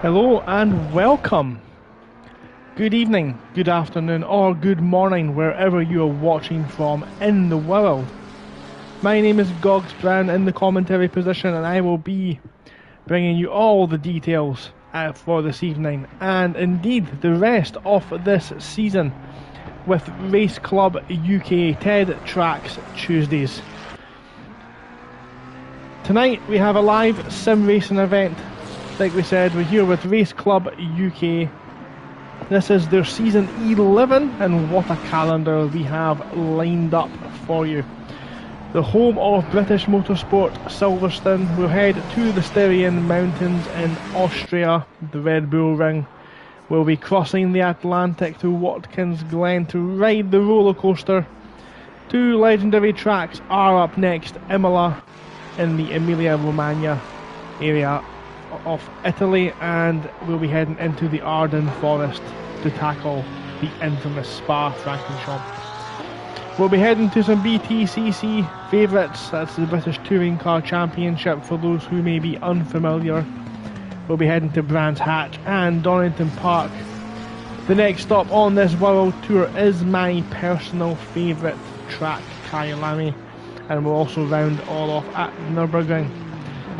Hello and welcome. Good evening, good afternoon, or good morning, wherever you are watching from in the world. My name is Gogs Brown in the commentary position, and I will be bringing you all the details for this evening, and indeed the rest of this season with Race Club UK TED Trax Tuesdays. Tonight we have a live sim racing event. Like we said, we're here with Race Club UK. This is their season 11, and what a calendar we have lined up for you. The home of British motorsport, Silverstone. We'll head to the Styrian Mountains in Austria, the Red Bull Ring. We'll be crossing the Atlantic to Watkins Glen to ride the roller coaster. Two legendary tracks are up next: Imola in the Emilia-Romagna area of Italy, and we'll be heading into the Ardennes Forest to tackle the infamous Spa-Francorchamps. We'll be heading to some BTCC favourites. That's the British Touring Car Championship for those who may be unfamiliar. We'll be heading to Brands Hatch and Donington Park. The next stop on this world tour is my personal favourite track, Kyalami, and we'll also round all off at Nürburgring.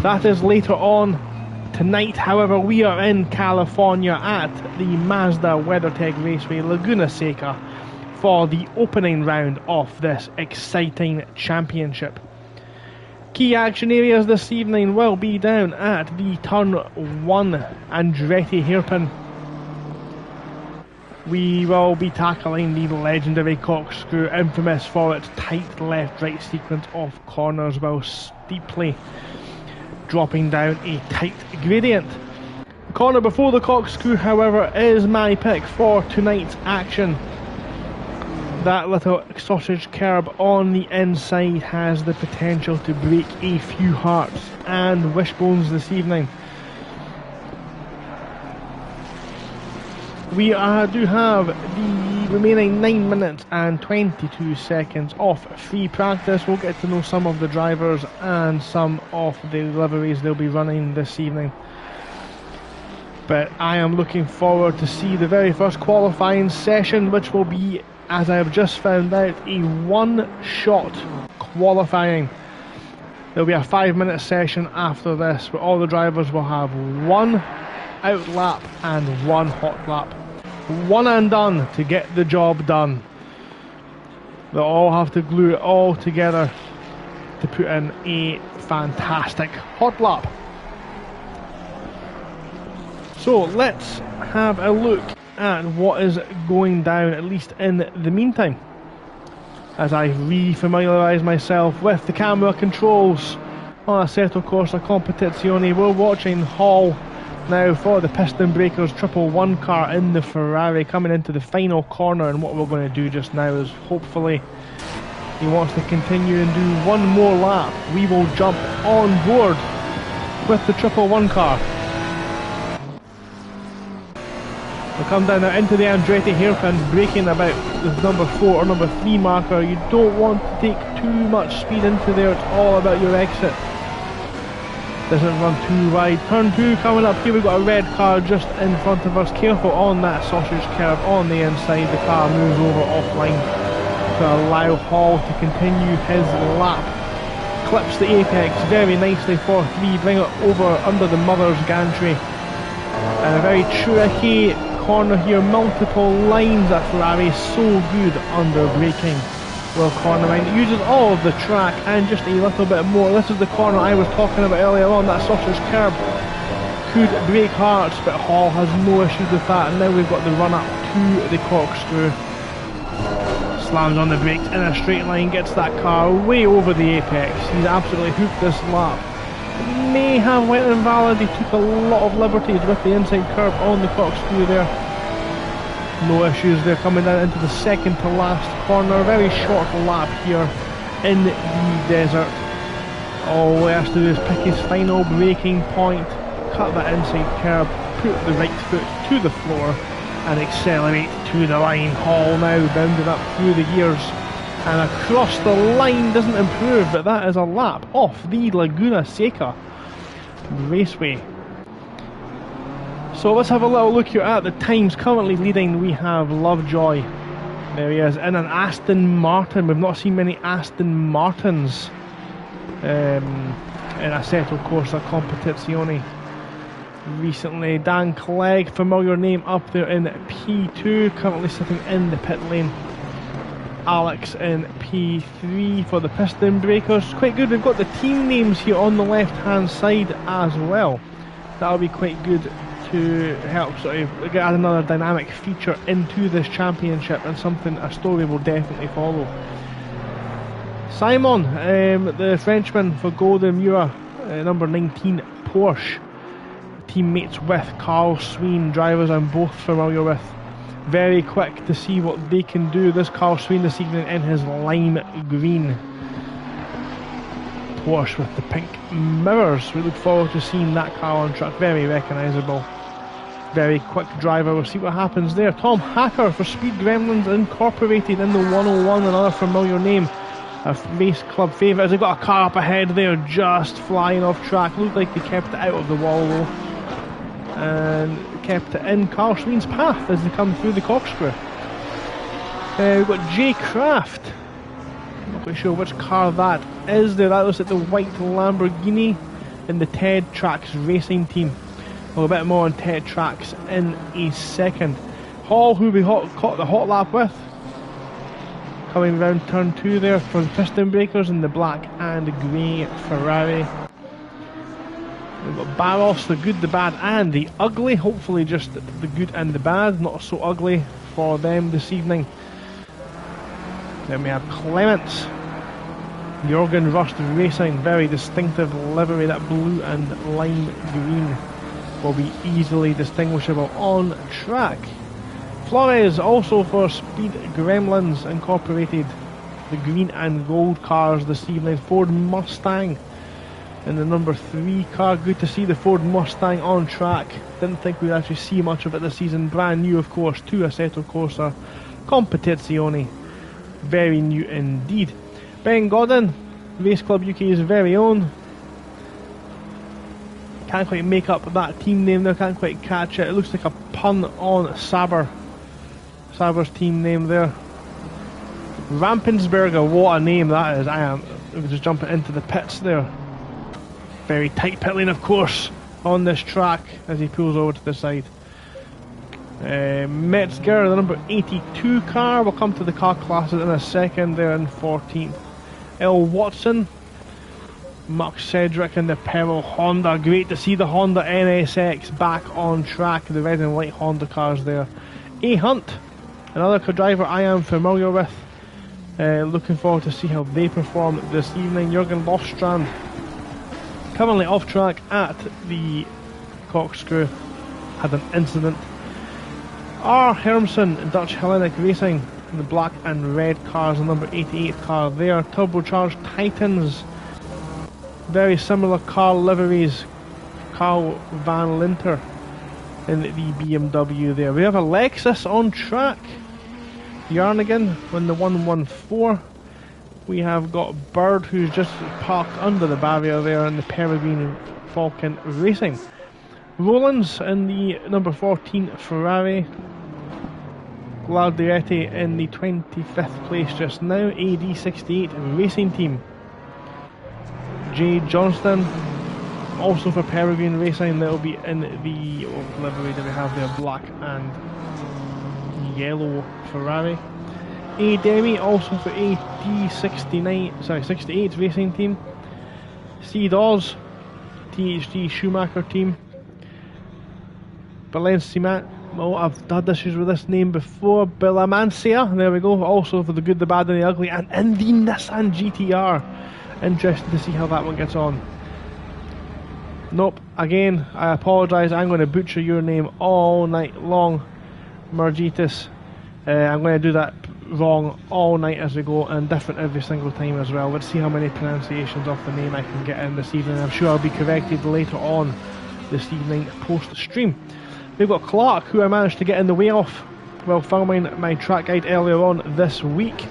That is later on. Tonight, however, we are in California at the Mazda WeatherTech Raceway, Laguna Seca, for the opening round of this exciting championship. Key action areas this evening will be down at the Turn 1 Andretti hairpin. We will be tackling the legendary corkscrew, infamous for its tight left-right sequence of corners while steeply dropping down a tight gradient. The corner before the corkscrew, however, is my pick for tonight's action. That little sausage curb on the inside has the potential to break a few hearts and wishbones this evening. We do have the remaining 9 minutes and 22 seconds of free practice. We'll get to know some of the drivers and some of the liveries they'll be running this evening. But I am looking forward to see the very first qualifying session, which will be, as I have just found out, a one-shot qualifying. There'll be a 5-minute session after this, where all the drivers will have one out lap and one hot lap. One and done to get the job done. They'll all have to glue it all together to put in a fantastic hot lap. So let's have a look at what is going down, at least in the meantime, as I re-familiarise myself with the camera controls on Assetto Corsa Competizione. We're watching Hall now for the Piston Breakers 111 car in the Ferrari coming into the final corner, and what we're going to do just now is hopefully he wants to continue and do one more lap. We will jump on board with the 111 car. We'll come down now into the Andretti hairpin, braking about the number 4 or number 3 marker. You don't want to take too much speed into there, it's all about your exit. Doesn't run too wide. Turn 2 coming up here. We've got a red car just in front of us. Careful on that sausage curve on the inside. The car moves over offline to allow Hall to continue his lap. Clips the apex very nicely for 3. Bring it over under the mother's gantry. And a very tricky corner here. Multiple lines at Ferrari. So good under braking. Well, corner line, it uses all of the track and just a little bit more. This is the corner I was talking about earlier on. That sausage curb could break hearts, but Hall has no issues with that. And now we've got the run up to the corkscrew. Slams on the brakes in a straight line, gets that car way over the apex. He's absolutely hooked this lap. May have went invalid. He took a lot of liberties with the inside curb on the corkscrew there. No issues. They're coming down into the second to last corner. Very short lap here in the desert. All he has to do is pick his final braking point, cut that inside curb, put the right foot to the floor and accelerate to the line. Hall now bounding up through the gears and across the line. Doesn't improve, but that is a lap off the Laguna Seca Raceway. So let's have a little look here at the times. Currently leading, we have Lovejoy. There he is, in an Aston Martin. We've not seen many Aston Martins in Assetto Corsa Competizione recently. Dan Clegg, familiar name, up there in P2, currently sitting in the pit lane. Alex in P3 for the piston breakers. Quite good, we've got the team names here on the left hand side as well. That'll be quite good to help sort of add another dynamic feature into this championship, and something, a story will definitely follow. Simon, the Frenchman for Golden Mura, number 19 Porsche. Teammates with Carl Sween, drivers I'm both familiar with. Very quick to see what they can do. This Carl Sween this evening in his lime green Porsche with the pink mirrors. We look forward to seeing that car on track. Very recognisable. Very quick driver. We'll see what happens there. Tom Hacker for Speed Gremlins Incorporated in the 101, another familiar name. A race club favourite. As they got a car up ahead there, just flying off track. Looked like they kept it out of the wall though, and kept it in Carl Sween's path as they come through the corkscrew. We've got Jay Craft. Not quite sure which car that is there. That looks like the white Lamborghini in the Ted Trax racing team. Well, a bit more on Ted Trax in a second. Hall, who we caught the hot lap with, coming round turn 2 there for the piston breakers in the black and grey Ferrari. We've got Barros, the good, the bad and the ugly. Hopefully just the good and the bad, not so ugly for them this evening. Then we have Clements, Jorgen Rust Racing, very distinctive livery. That blue and lime green will be easily distinguishable on track. Flores, also for Speed Gremlins Incorporated, the green and gold cars this evening. Ford Mustang in the number 3 car. Good to see the Ford Mustang on track. Didn't think we'd actually see much of it this season. Brand new, of course, to Assetto Corsa Competizione. Very new indeed. Ben Godden, Race Club UK's very own. Can't quite make up that team name there, can't quite catch it. It looks like a pun on Saber. Saber's team name there. Rampensberger, what a name that is. I am just jumping into the pits there. Very tight pit lane, of course, on this track as he pulls over to the side. Metzger, the number 82 car. We'll come to the car classes in a second there in 14th. L. Watson, Mark Cedric in the Peril Honda. Great to see the Honda NSX back on track. The red and white Honda cars there. A. Hunt, another driver I am familiar with. Looking forward to see how they perform this evening. Jürgen Lofstrand, currently off track at the corkscrew, had an incident. R. Hermsen, Dutch Hellenic Racing, the black and red cars, the number 88 car there. Turbocharged Titans, very similar car liveries. Carl Van Linter in the BMW there. We have a Lexus on track. Jarnigan in the 114. We have got Bird, who's just parked under the barrier there in the Peregrine Falcon Racing. Rollins in the number 14 Ferrari. Guardietti in the 25th place just now. AD68 Racing Team. Jay Johnston, also for Peregrine Racing. That will be in the livery that we have there, black and yellow Ferrari. A. Demi, also for AD69, 68 Racing Team. C. Dawes, THD Schumacher Team. Valencia, oh, I've had issues with this name before. Bellamancia, there we go, also for the good, the bad and the ugly, and in the Nissan GTR. Interested to see how that one gets on. Nope, again, I apologise, I'm going to butcher your name all night long, Margitis. I'm going to do that wrong all night as we go, and different every single time as well. Let's see how many pronunciations of the name I can get in this evening. I'm sure I'll be corrected later on this evening post stream. We've got Clark, who I managed to get in the way of while filming my track guide earlier on this week.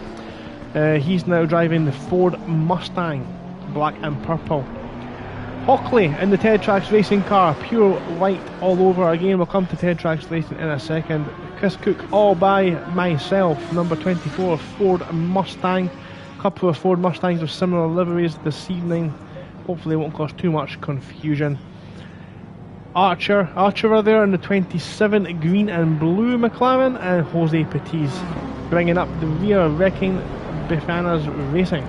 He's now driving the Ford Mustang, black and purple. Hockley in the Ted Trax racing car, pure white all over. Again, we'll come to Ted Trax racing in a second. Chris Cook all by myself, number 24 Ford Mustang. A couple of Ford Mustangs with similar liveries this evening. Hopefully it won't cause too much confusion. Archer are there in the 27 green and blue McLaren, and Jose Petiz bringing up the rear, wrecking Bifana's Racing.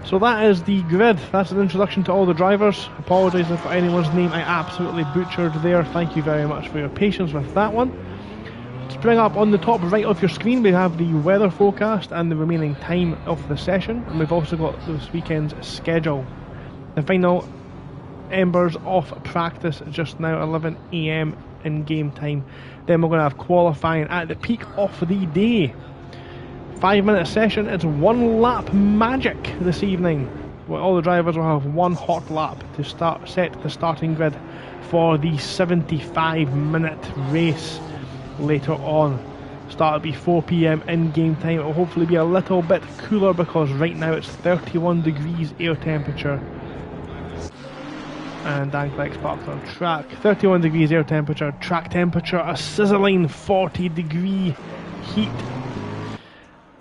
So that is the grid. That's an introduction to all the drivers. Apologise if anyone's name I absolutely butchered there. Thank you very much for your patience with that one. To bring up on the top right of your screen, we have the weather forecast and the remaining time of the session, and we've also got this weekend's schedule. The final embers of practice just now, 11 AM in game time. Then we're going to have qualifying at the peak of the day. 5-minute session. It's one lap magic this evening. Well, all the drivers will have one hot lap to set the starting grid for the 75-minute race later on. Start will be 4 PM in game time. It will hopefully be a little bit cooler because right now it's 31 degrees air temperature. And Dan Clegg's parked on track. 31 degrees air temperature, track temperature a sizzling 40 degree heat.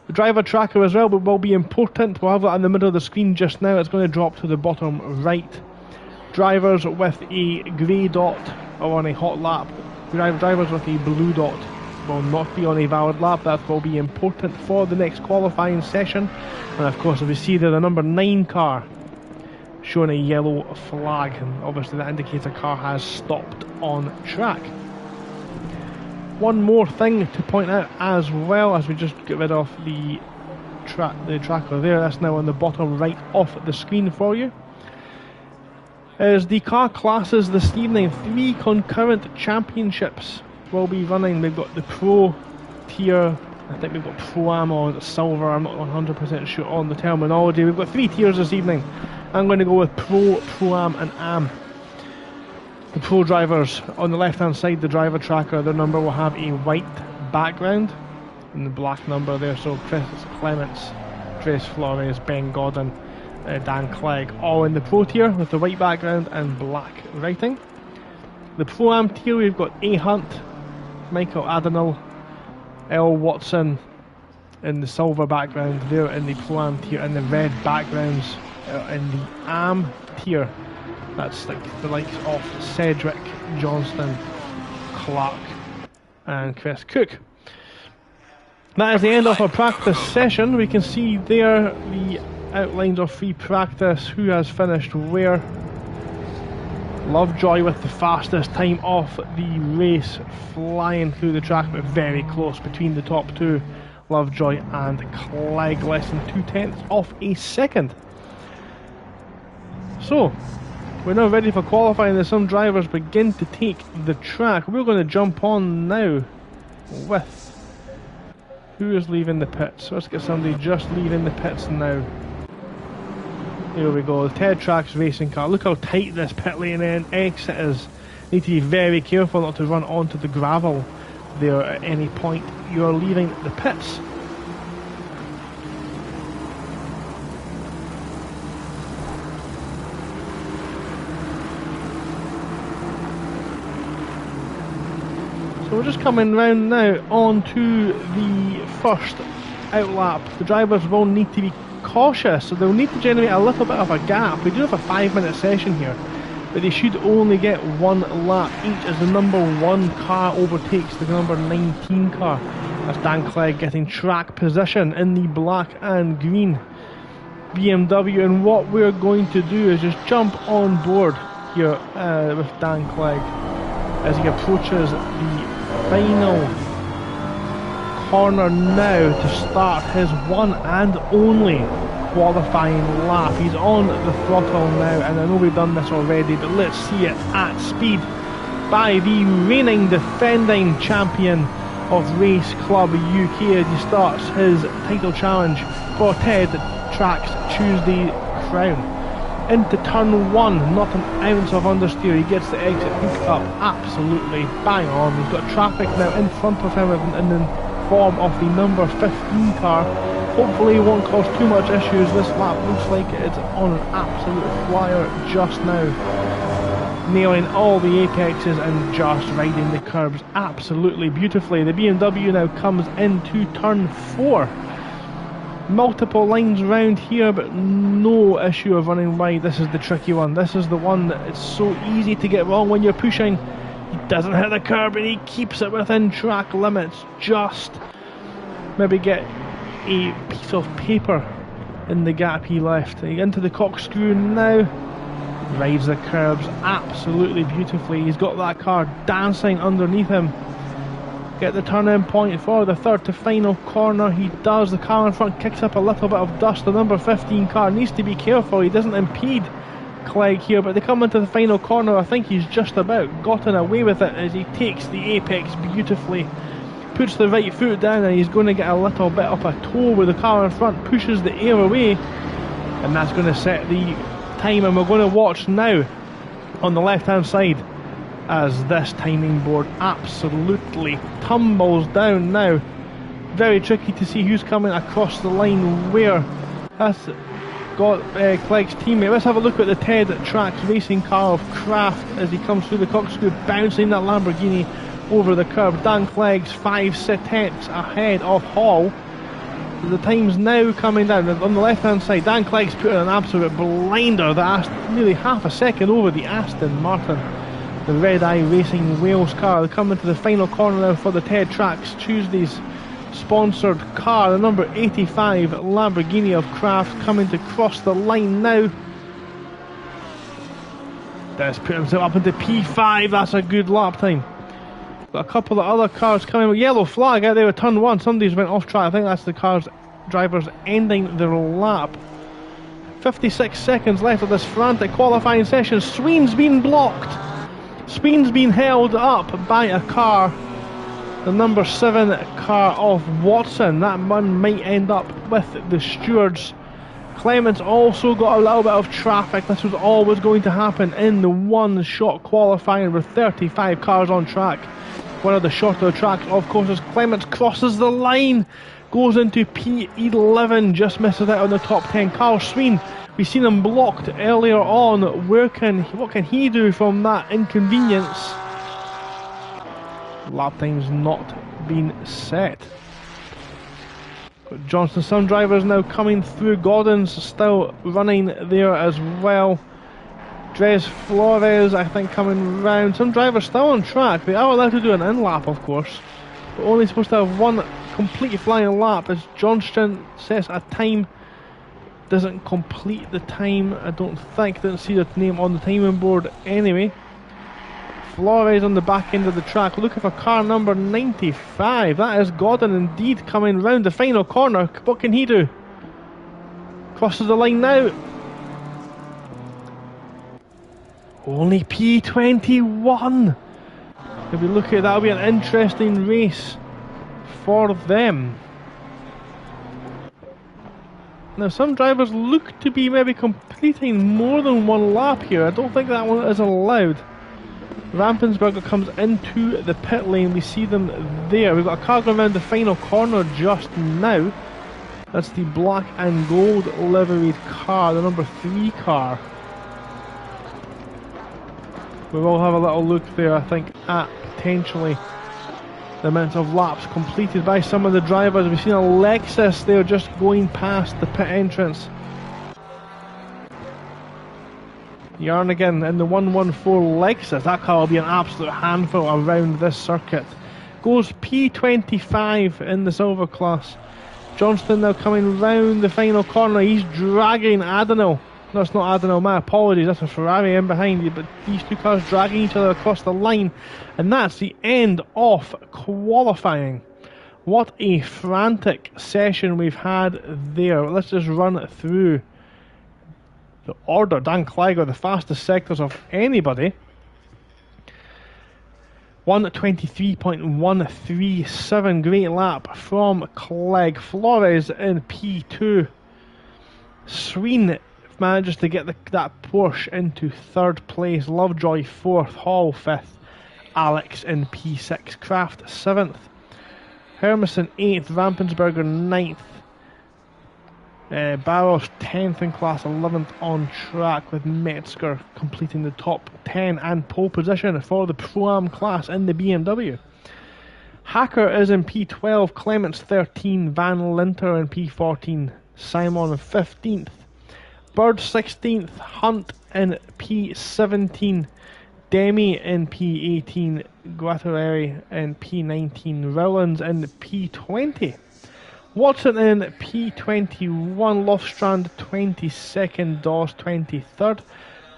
The driver tracker as well will be important. We'll have that in the middle of the screen just now. It's going to drop to the bottom right. Drivers with a grey dot are on a hot lap. Drivers with a blue dot will not be on a valid lap. That will be important for the next qualifying session. And of course, if we see there the number 9 car showing a yellow flag, and obviously that indicates a car has stopped on track. One more thing to point out as well, as we just get rid of the tracker there, that's now on the bottom right of the screen for you, is the car classes this evening. 3 concurrent championships will be running. We've got the Pro tier, I think we've got Pro-Am or Silver, I'm not 100% sure on the terminology. We've got 3 tiers this evening. I'm going to go with Pro, Pro-Am and Am. The Pro drivers, on the left hand side, the driver tracker, their number will have a white background and the black number there. So Chris Clements, Trace Flores, Ben Godden, Dan Clegg, all in the Pro tier with the white background and black writing. The Pro-Am tier, we've got A Hunt, Michael Adenal, L Watson in the silver background there in the Pro-Am tier, and the red backgrounds in the Am tier. That's like the likes of Cedric, Johnston, Clark and Chris Cook. That is the end of our practice session. We can see there the outlines of free practice, who has finished where. Lovejoy with the fastest time of the race, flying through the track, but very close between the top 2, Lovejoy and Clegg, less than 0.2 of a second. So we're now ready for qualifying as some drivers begin to take the track. We're going to jump on now with who is leaving the pits. Let's get somebody just leaving the pits now. Here we go, the Ted Trax racing car. Look how tight this pit lane exit is. Need to be very careful not to run onto the gravel there at any point you're leaving the pits. So we're just coming round now onto the first outlap. The drivers will need to be cautious, so they'll need to generate a little bit of a gap. We do have a 5-minute session here, but they should only get 1 lap each as the number 1 car overtakes the number 19 car. That's Dan Clegg getting track position in the black and green BMW, and what we're going to do is just jump on board here with Dan Clegg as he approaches the final corner now to start his one and only qualifying lap. He's on the throttle now, and I know we've done this already, but let's see it at speed by the reigning defending champion of Race Club UK as he starts his title challenge for Ted Trax Tuesday Crown. Into turn 1, not an ounce of understeer. He gets the exit hooked up absolutely bang on. He's got traffic now in front of him in the form of the number 15 car, Hopefully it won't cause too much issues. This lap looks like it's on an absolute flyer just now. Nailing all the apexes and just riding the curbs absolutely beautifully. The BMW now comes into turn 4. Multiple lines around here, but no issue of running wide. This is the tricky one. This is the one that it's so easy to get wrong when you're pushing. He doesn't hit the curb and he keeps it within track limits. Just maybe get a piece of paper in the gap he left. Into the corkscrew now. Rides the curbs absolutely beautifully. He's got that car dancing underneath him. Get the turn-in point for the third to final corner. He does. The car in front kicks up a little bit of dust. The number 15 car needs to be careful. He doesn't impede Clegg here, but they come into the final corner. I think he's just about gotten away with it as he takes the apex beautifully. Puts the right foot down and he's going to get a little bit up a toe with the car in front. Pushes the air away. And that's going to set the time. And we're going to watch now on the left-hand side as this timing board absolutely tumbles down now. Very tricky to see who's coming across the line where. That's got Clegg's teammate. Let's have a look at the Ted Trax racing car of Kraft as he comes through the corkscrew, bouncing that Lamborghini over the curb. Dan Clegg's 5 tenths ahead of Hall. The time's now coming down on the left hand side. Dan Clegg's put in an absolute blinder that nearly half a second over the Aston Martin. The Red Eye Racing Wales car. They come into the final corner now for the Ted Trax Tuesdays sponsored car. The number 85 Lamborghini of Kraft coming to cross the line now. Does put himself up into P5. That's a good lap time. Got a couple of other cars coming with yellow flag out there with turn 1. Somebody's went off track. I think that's the car's drivers ending their lap. 56 seconds left of this frantic qualifying session. Sween's been blocked. Sween's been held up by a car. The number 7 car of Watson. That one might end up with the stewards. Clements also got a little bit of traffic. This was always going to happen in the one-shot qualifying with 35 cars on track. One of the shorter tracks, of course, as Clements crosses the line, goes into P11, just misses out on the top 10. Carl Sween, we've seen him blocked earlier on. What can he do from that inconvenience? Lap time's not been set. But Johnson, some drivers now coming through. Gordon's still running there as well. Dres Flores, I think, coming round. Some drivers still on track. They are allowed to do an in-lap, of course, but only supposed to have one complete flying lap as Johnston sets a time. Doesn't complete the time, I don't think. Didn't see the name on the timing board anyway. Flores on the back end of the track, looking for car number 95. That is Gordon indeed, coming round the final corner. What can he do? Crosses the line now. Only P21. If we look at that, that'll be an interesting race for them. Now some drivers look to be maybe completing more than one lap here. I don't think that one is allowed. Rampensberger comes into the pit lane. We see them there. We've got a car going around the final corner just now. That's the black and gold liveried car, the number 3 car. We will have a little look there, I think, at potentially the amount of laps completed by some of the drivers. We've seen a Lexus there just going past the pit entrance. Yarnigan in the 114 Lexus. That car will be an absolute handful around this circuit. Goes P25 in the silver class. Johnston now coming round the final corner. He's dragging Adenil. No, it's not Adenil, my apologies. That's a Ferrari in behind you. But these two cars dragging each other across the line. And that's the end of qualifying. What a frantic session we've had there. Let's just run through the order. Dan Clegg are the fastest sectors of anybody. 1:23.137, great lap from Clegg. Flores in P2. Sween manages to get that Porsche into 3rd place. Lovejoy 4th, Hall 5th, Alex in P6, Kraft 7th, Hermison 8th, Rampensberger 9th, Barros 10th in class, 11th on track, with Metzger completing the top 10 and pole position for the Pro-Am class in the BMW. Hacker is in P12, Clements 13, Van Linter in P14, Simon 15th, Bird 16th, Hunt in P17, Demi in P18, Guattarelli in P19, Rowlands in P20. Watson in P21, Lofstrand 22nd, Dawes 23rd.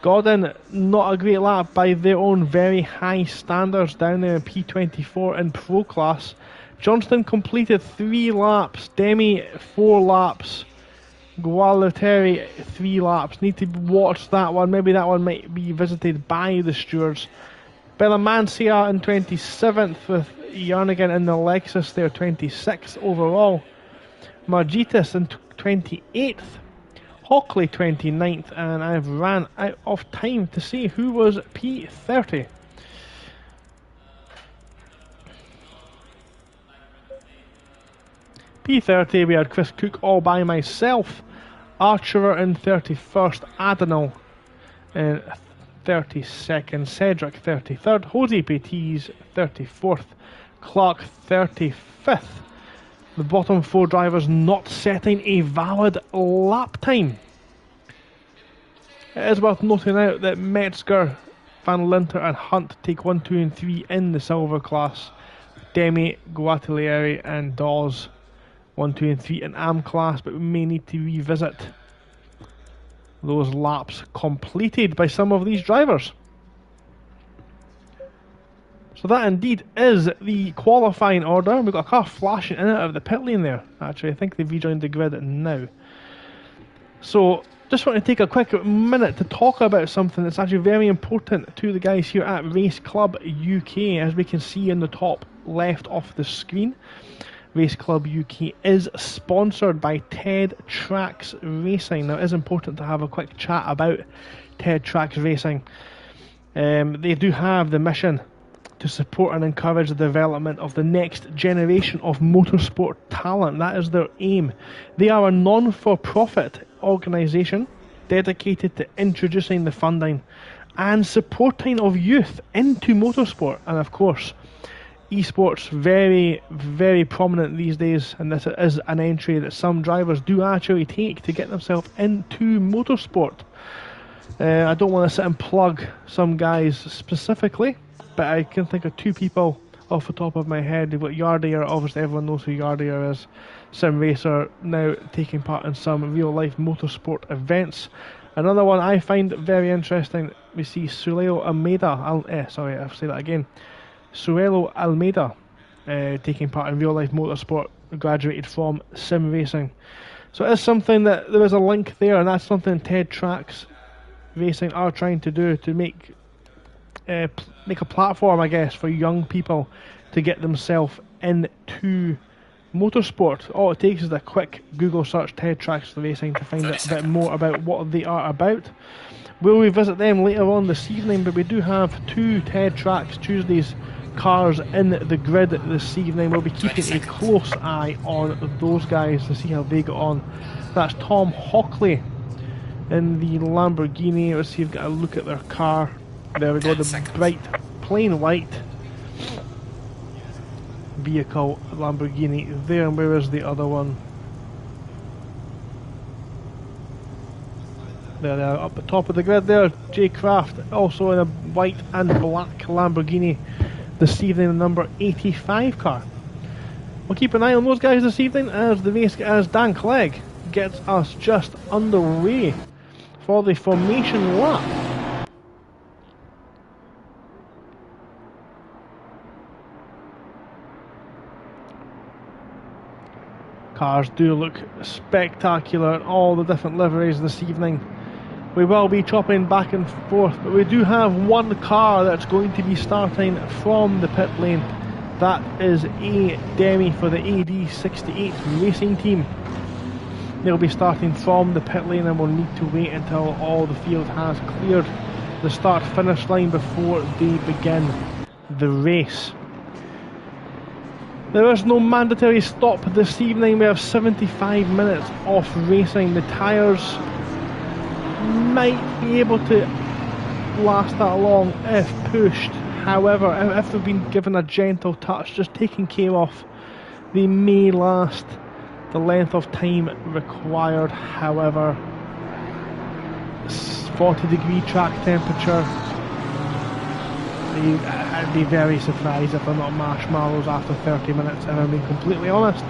Godin, not a great lap by their own very high standards, down there in P24 in Pro class. Johnston completed 3 laps, Demi 4 laps, Gualtieri 3 laps. Need to watch that one, maybe that one might be visited by the stewards. Bellamancia in 27th, with Jarnigan in the Lexus there, 26th overall. Margitis in 28th, Hockley 29th, and I've ran out of time to see who was P30. P30, we had Chris Cook all by myself, Archer in 31st, Adenal in 32nd, Cedric 33rd, Jose Pettis 34th, Clark 35th. The bottom 4 drivers not setting a valid lap time. It is worth noting out that Metzger, Van Linter and Hunt take 1, 2 and 3 in the silver class. Demi, Guattieri and Dawes 1, 2 and 3 in AM class, but we may need to revisit those laps completed by some of these drivers. So that indeed is the qualifying order. We've got a car flashing in and out of the pit lane there. Actually, I think they've rejoined the grid now. So, just want to take a quick minute to talk about something that's actually very important to the guys here at Race Club UK. As we can see in the top left of the screen, Race Club UK is sponsored by Ted Trax Racing. Now, it is important to have a quick chat about Ted Trax Racing. They do have the mission to support and encourage the development of the next generation of motorsport talent. That is their aim. They are a non-for-profit organisation dedicated to introducing the funding and supporting of youth into motorsport. And of course, esports very, very prominent these days, and this is an entry that some drivers do actually take to get themselves into motorsport. I don't want to sit and plug some guys specifically, but I can think of 2 people off the top of my head. You've got Yardier, obviously everyone knows who Yardier is. Sim racer, now taking part in some real life motorsport events. Another one I find very interesting, we see Suelo Almeida, Suelo Almeida taking part in real life motorsport, graduated from sim racing. So it is something that there is a link there, and that's something Ted Trax Racing are trying to do, to make a platform, I guess, for young people to get themselves into motorsport. All it takes is a quick Google search, Ted Trax Racing, to find out a bit more about what they are about. We'll revisit them later on this evening, but we do have 2 Ted Trax Tuesdays cars in the grid this evening. We'll be keeping a close eye on those guys to see how they get on. That's Tom Hockley in the Lamborghini. Let's see if we get a look at their car. There we go, the bright plain white vehicle Lamborghini there. And where is the other one? There they are, up the top of the grid there. Jay Craft, also in a white and black Lamborghini this evening, the number 85 car. We'll keep an eye on those guys this evening as the race, as Dan Clegg gets us just underway for the formation lap. Cars do look spectacular in all the different liveries this evening. We will be chopping back and forth, but we do have one car that's going to be starting from the pit lane. That is a Demi for the AD68 racing team. They'll be starting from the pit lane, and we'll need to wait until all the field has cleared the start-finish line before they begin the race. There is no mandatory stop this evening. We have 75 minutes off racing. The tyres might be able to last that long if pushed. However, if they've been given a gentle touch, just taking K off, they may last the length of time required. However, 40-degree track temperature, I'd be very surprised if they're not marshmallows after 30 minutes, if I'm being completely honest.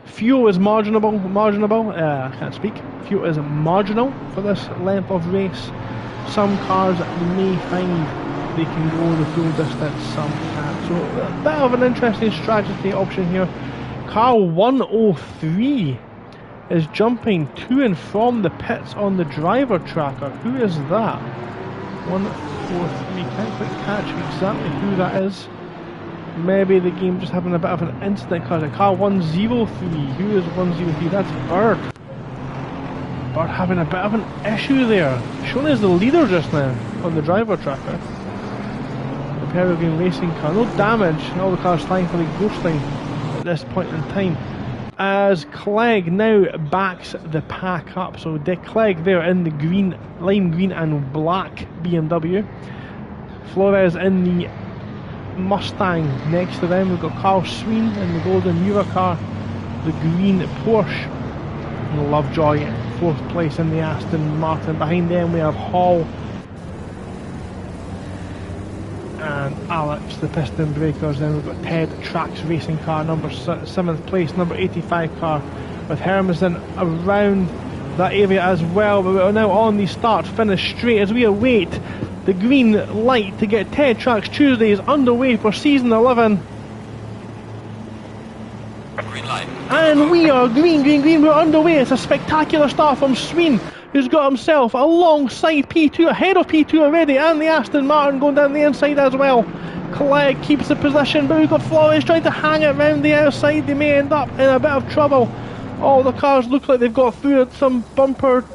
Fuel is marginal, I can't speak. Fuel is marginal for this length of race. Some cars may find they can go the full distance, some can't. So a bit of an interesting strategy option here. Car 103 is jumping to and from the pits on the driver tracker. Who is that? 143, can't quite catch exactly who that is. Maybe the game just having a bit of an incident because of car 103. Who is 103? That's Bird. Bird having a bit of an issue there. Shown as the leader just now on the driver tracker. The Peregrine Racing car. No damage. All the cars thankfully ghosting at this point in time. As Clegg now backs the pack up. So Dick Clegg there in the green, lime green and black BMW. Flores in the Mustang next to them. We've got Carl Sween in the golden Miura car, the green Porsche, and Lovejoy 4th place in the Aston Martin. Behind them we have Hall and Alex, the Piston Breakers. Then we've got Ted, Trax Racing car, number 7th place, number 85 car, with Hermansen around that area as well. But we are now on the start finish straight as we await the green light to get Ted Trax Tuesdays underway for season 11. Green light. And we are green, we're underway. It's a spectacular start from Sween, who's got himself alongside P2, ahead of P2 already, and the Aston Martin going down the inside as well. Clegg keeps the position, but we've got Flores trying to hang it round the outside. They may end up in a bit of trouble. All the cars look like they've got through some bumper,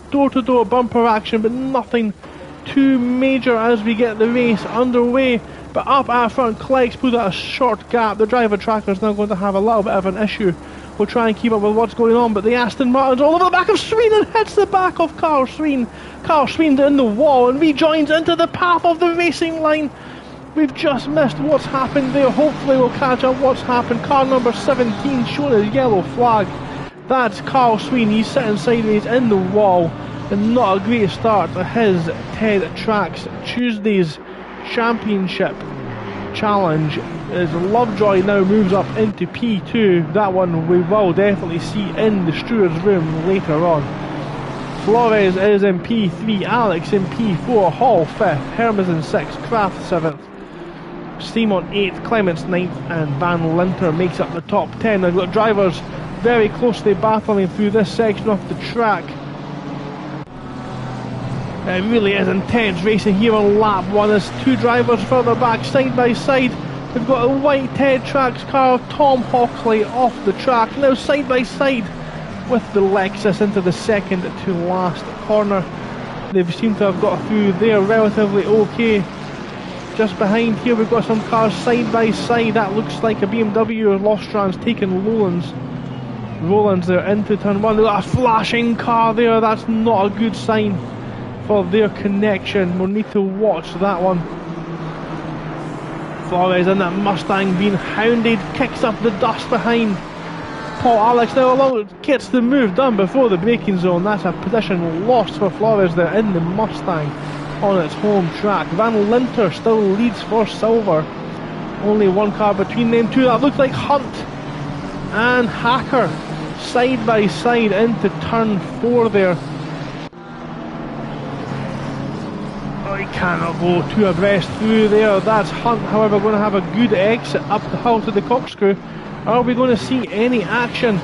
door-to-door bumper action, but nothing too major as we get the race underway. But up at front, Clegg's put out a short gap. The driver tracker is now going to have a little bit of an issue. We'll try and keep up with what's going on, but the Aston Martin's all over the back of Sween and hits the back of Carl Sween. Carl Sween's in the wall and rejoins into the path of the racing line. We've just missed what's happened there. Hopefully we'll catch up what's happened. Car number 17 showing his yellow flag. That's Carl Sween. He's sitting sideways in the wall. And not a great start to his Ted Trax Tuesdays Championship Challenge, as Lovejoy now moves up into P2. That one we will definitely see in the steward's room later on. Flores is in P3, Alex in P4, Hall 5th, Hermes in 6th, Kraft 7th, Simon 8th, Clements 9th, and Van Linter makes up the top 10. I've got drivers very closely battling through this section of the track. It really is intense racing here on lap 1. There's two drivers further back, side by side. We've got a white Ted Trax car, Tom Hockley off the track, now side by side with the Lexus into the second to last corner. They seem to have got through there relatively okay. Just behind here we've got some cars side by side. That looks like a BMW or Lostrans taking Roland's there into turn 1. They've got a flashing car there. That's not a good sign for their connection. We'll need to watch that one. Flores in that Mustang being hounded, kicks up the dust behind. Paul Alex now along gets the move done before the braking zone. That's a position lost for Flores there in the Mustang on its home track. Van Linter still leads for silver. Only one car between them two. That looks like Hunt and Hacker side by side into turn 4 there. He cannot go too abreast through there. That's Hunt, however, going to have a good exit up the hill to the corkscrew. Are we going to see any action?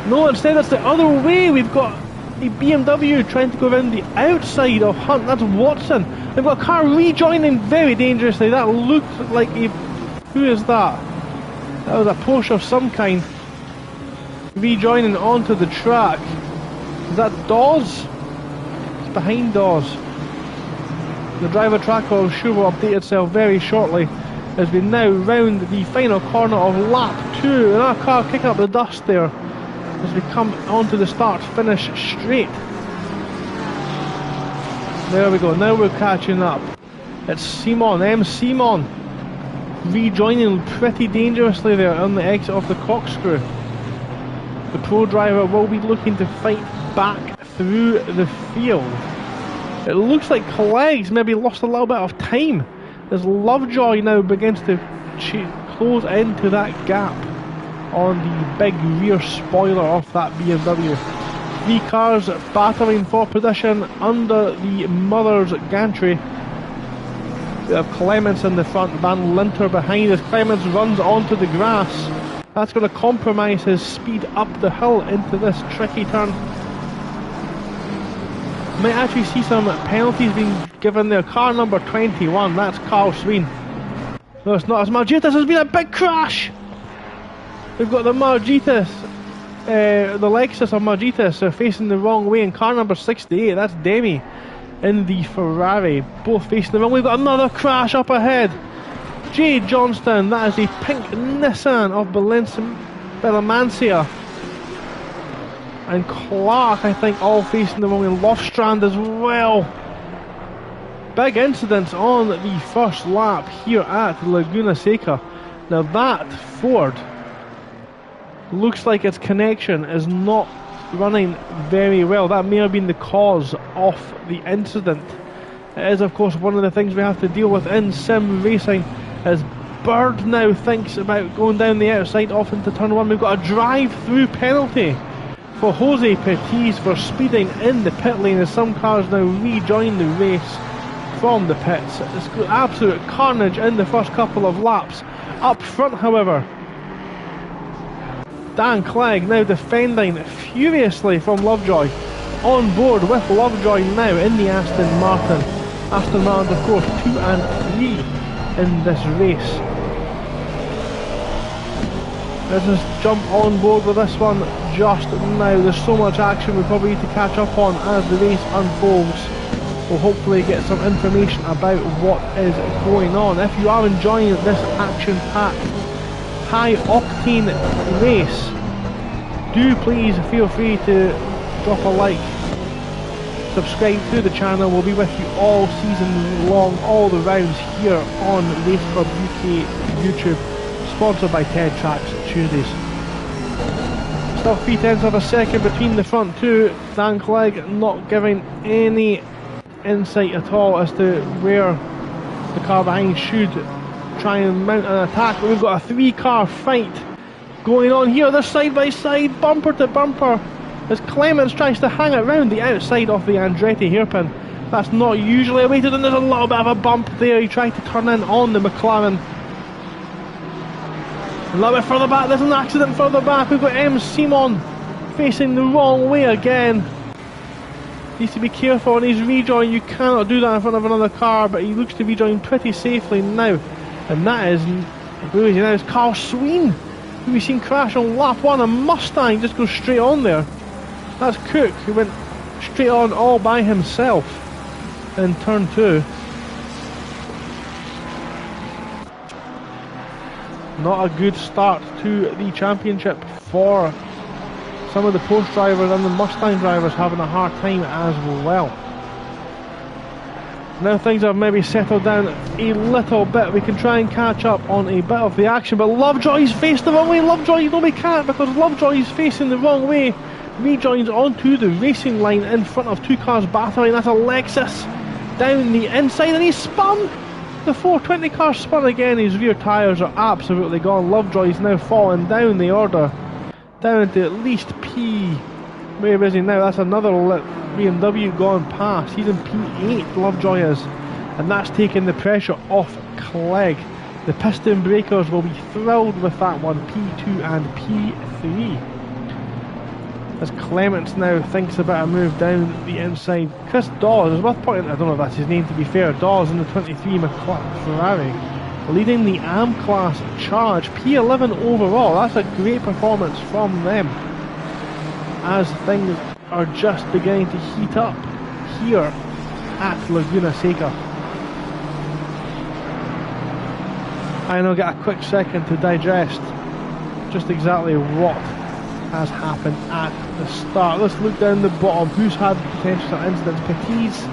No, instead it's the other way. We've got the BMW trying to go around the outside of Hunt. That's Watson. They've got a car rejoining very dangerously. That looked like a... Who is that? That was a Porsche of some kind. Rejoining onto the track. Is that Dawes? It's behind Dawes. The driver tracker, I'm sure, will update itself very shortly. as we now round the final corner of lap 2, and our car kicking up the dust there as we come onto the start-finish straight. There we go, now we're catching up. It's Simon, rejoining pretty dangerously there on the exit of the corkscrew. The pro driver will be looking to fight back through the field. It looks like Clegg's maybe lost a little bit of time as Lovejoy now begins to close into that gap on the big rear spoiler of that BMW. 3 cars battling for position under the mother's gantry. We have Clements in the front, Van Linter behind as Clements runs onto the grass. That's going to compromise his speed up the hill into this tricky turn. Might actually see some penalties being given there. Car number 21, that's Carl Sween. No, it's not. It's Margitas. There's been a big crash. We've got the Margitas, the Lexus of Margitas are facing the wrong way, and car number 68, that's Demi, in the Ferrari, both facing the wrong way. We've got another crash up ahead. Jay Johnston, that is a pink Nissan of Belamancia. And Clark, I think, all facing the wrong way. Lofstrand as well. Big incidents on the first lap here at Laguna Seca. Now that Ford looks like its connection is not running very well. That may have been the cause of the incident. It is, of course, one of the things we have to deal with in sim racing, as Bird now thinks about going down the outside off into turn 1. We've got a drive-through penalty for Jose Petiz for speeding in the pit lane as some cars now rejoin the race from the pits. It's absolute carnage in the first couple of laps. Up front, however, Dan Clegg now defending furiously from Lovejoy. On board with Lovejoy now in the Aston Martin. Aston Martin, of course, 2 and 3 in this race. Let's just jump on board with this one just now. There's so much action we probably need to catch up on as the race unfolds. We'll hopefully get some information about what is going on. If you are enjoying this action-packed, high-octane race, do please feel free to drop a like, subscribe to the channel. We'll be with you all season long, all the rounds here on Race Club UK YouTube, sponsored by Trax Tuesdays. Still 3/10 of a second between the front two. Dan Clegg not giving any insight at all as to where the car behind should try and mount an attack. But we've got a 3-car fight going on here. They're side by side, bumper to bumper, as Clements tries to hang it round the outside of the Andretti hairpin. That's not usually awaited, and there's a little bit of a bump there. He tried to turn in on the McLaren. A little bit further back, there's an accident further back. We've got M. Simon facing the wrong way again. Needs to be careful on his rejoin. You cannot do that in front of another car, but he looks to rejoin pretty safely now. And that is, who is he now? It's Carl Sween, who we've seen crash on lap 1. A Mustang just goes straight on there. That's Cook, who went straight on all by himself in turn 2. Not a good start to the championship for some of the post drivers, and the Mustang drivers having a hard time as well. Now things have maybe settled down a little bit. We can try and catch up on a bit of the action, but Lovejoy's faced the wrong way. Lovejoy, no, we can't, because Lovejoy's facing the wrong way. Rejoins onto the racing line in front of 2 cars battling. That's a Lexus down the inside, and he's spun. The 420 car spun again. His rear tyres are absolutely gone. Lovejoy's now falling down the order, down to at least P. Where is he now? That's another BMW gone past. He's in P8, Lovejoy is, and that's taking the pressure off Clegg. The piston breakers will be thrilled with that one. P2 and P3. As Clements now thinks about a move down the inside. Chris Dawes is worth pointing, I don't know if that's his name to be fair, Dawes in the 23 McLaren Ferrari, leading the AM class charge. P11 overall. That's a great performance from them, as things are just beginning to heat up here at Laguna Seca. And I'll get a quick second to digest just exactly what has happened at the start. Let's look down the bottom. Who's had potential incidents? Petit's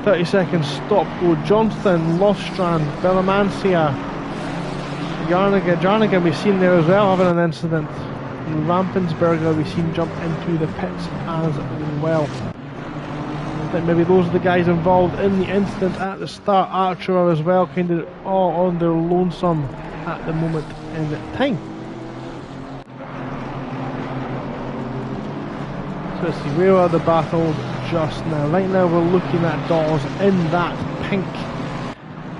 30 seconds stop go. Johnston, Lofstrand, Bellamancia, Jarnigan we've seen there as well having an incident. Rampensberger we've seen jump into the pits as well. I think maybe those are the guys involved in the incident at the start. Archer as well, kind of all on their lonesome at the moment in time. So let's see, where are the battles just now? Right now we're looking at Dawes in that pink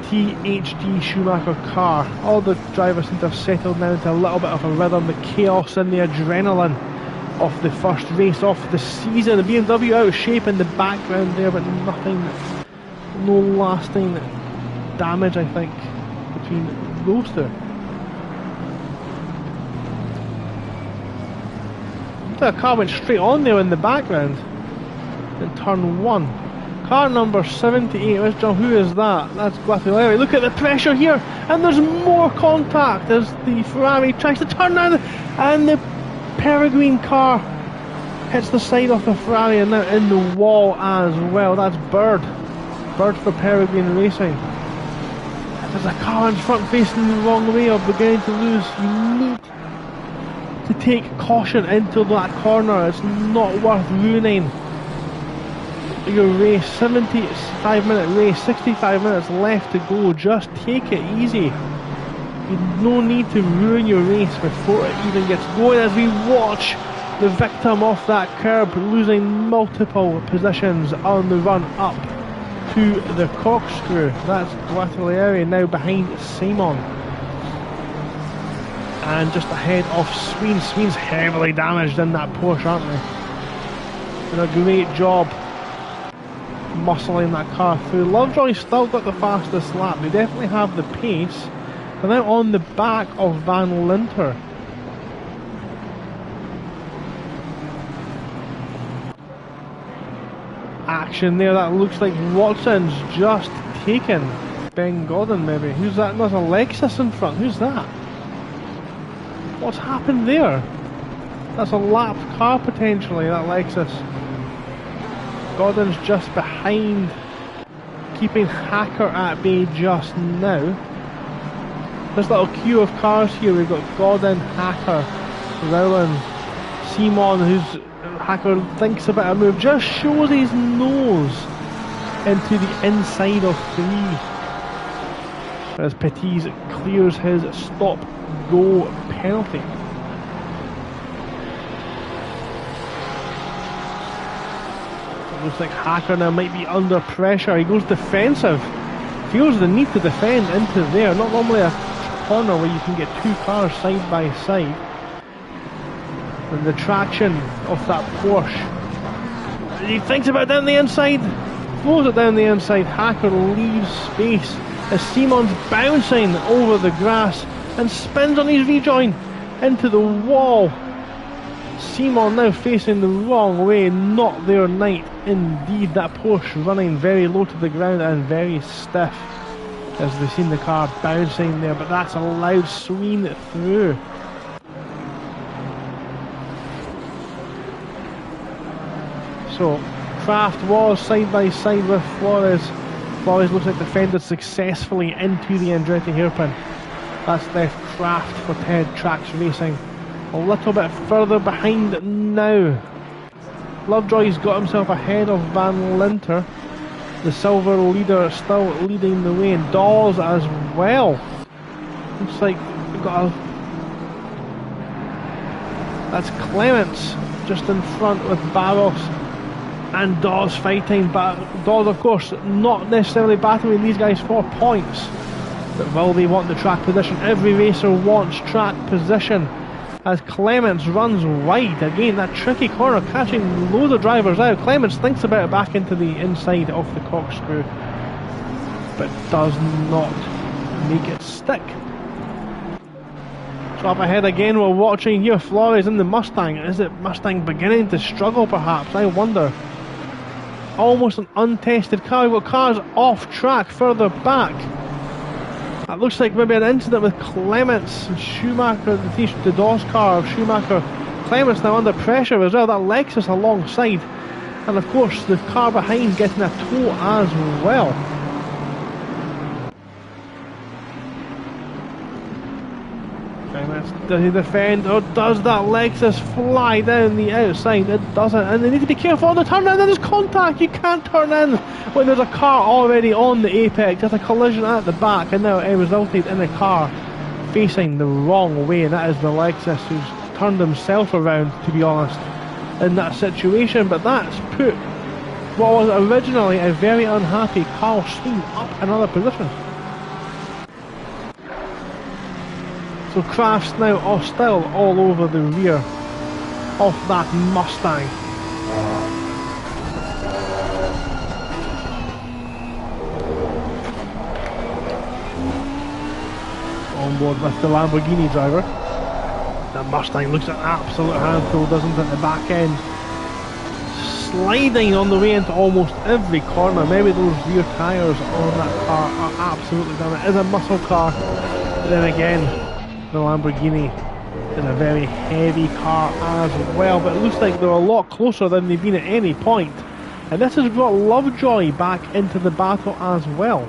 THD Schumacher car. All the drivers seem to have settled now into a little bit of a rhythm. The chaos and the adrenaline of the first race of the season. The BMW out of shape in the background there, but nothing, no lasting damage I think between those two. The car went straight on there in the background in turn 1. Car number 78, let's jump, who is that? That's Guattieri. Look at the pressure here, and there's more contact as the Ferrari tries to turn around, and the Peregrine car hits the side of the Ferrari and now in the wall as well. That's Bird for Peregrine Racing. There's a car in front facing the wrong way or beginning to lose. You need to take caution into that corner. It's not worth ruining your race. 75-minute race, 65 minutes left to go. Just take it easy. You've no need to ruin your race before it even gets going, as we watch the victim of that curb losing multiple positions on the run up to the corkscrew. That's Guattieri now behind Simon. And just ahead of Sween. Sween's heavily damaged in that Porsche, aren't they? Doing a great job muscling that car through. Lovejoy's still got the fastest lap. They definitely have the pace. They're now on the back of Van Linter. Action there, that looks like Watson's just taken Ben Godden maybe. Who's that? There's a Lexus in front. Who's that? What's happened there? That's a lapped car potentially, that Lexus. Godden's just behind, keeping Hacker at bay just now. This little queue of cars here, we've got Godden, Hacker, Rowland, Simon, who's Hacker thinks about a move, just shows his nose into the inside of 3. As Petit clears his stop-go penalty. It looks like Hacker now might be under pressure. He goes defensive. Feels the need to defend into there. Not normally a corner where you can get 2 cars side by side. And the traction of that Porsche. He thinks about down the inside. Throws it down the inside. Hacker leaves space as Simon's bouncing over the grass and spins on his rejoin into the wall. Simon now facing the wrong way. Not their night indeed. That Porsche running very low to the ground and very stiff as we've seen the car bouncing there, but that's allowed Sween through. So Kraft was side by side with Flores. Flores looks like defended successfully into the Andretti hairpin. That's left Kraft for Ted Trax Racing a little bit further behind now. Lovejoy's got himself ahead of Van Linter. The silver leader still leading the way, and Dawes as well. Looks like we've got a... That's Clements just in front with Barros and Dawes fighting. Dawes, of course, not necessarily battling these guys for points, but will they want the track position? Every racer wants track position. As Clements runs wide, again that tricky corner, catching loads of drivers out. Clements thinks about it back into the inside of the corkscrew, but does not make it stick. So up ahead again, we're watching here Flores in the Mustang. Is it Mustang beginning to struggle perhaps? I wonder. Almost an untested car. We've got cars off track further back. It looks like maybe an incident with Clements and Schumacher, the DOS car of Schumacher. Clements now under pressure as well, that Lexus alongside. And of course the car behind getting a tow as well. Clements, does he defend, or does that Lexus fly down the outside? It doesn't, and they need to be careful on the turn in. There's contact, you can't turn in when there's a car already on the apex. There's a collision at the back, and now it resulted in a car facing the wrong way, and that is the Lexus who's turned himself around, to be honest, in that situation. But that's put what was originally a very unhappy Carl Sween up another position. So Kraft's now still all over the rear of that Mustang. On board with the Lamborghini driver. That Mustang looks an absolute handful, doesn't it, at the back end. Sliding on the way into almost every corner. Maybe those rear tyres on that car are absolutely done. It is a muscle car, but then again, the Lamborghini is a very heavy car as well, but it looks like they're a lot closer than they've been at any point. And this has brought Lovejoy back into the battle as well.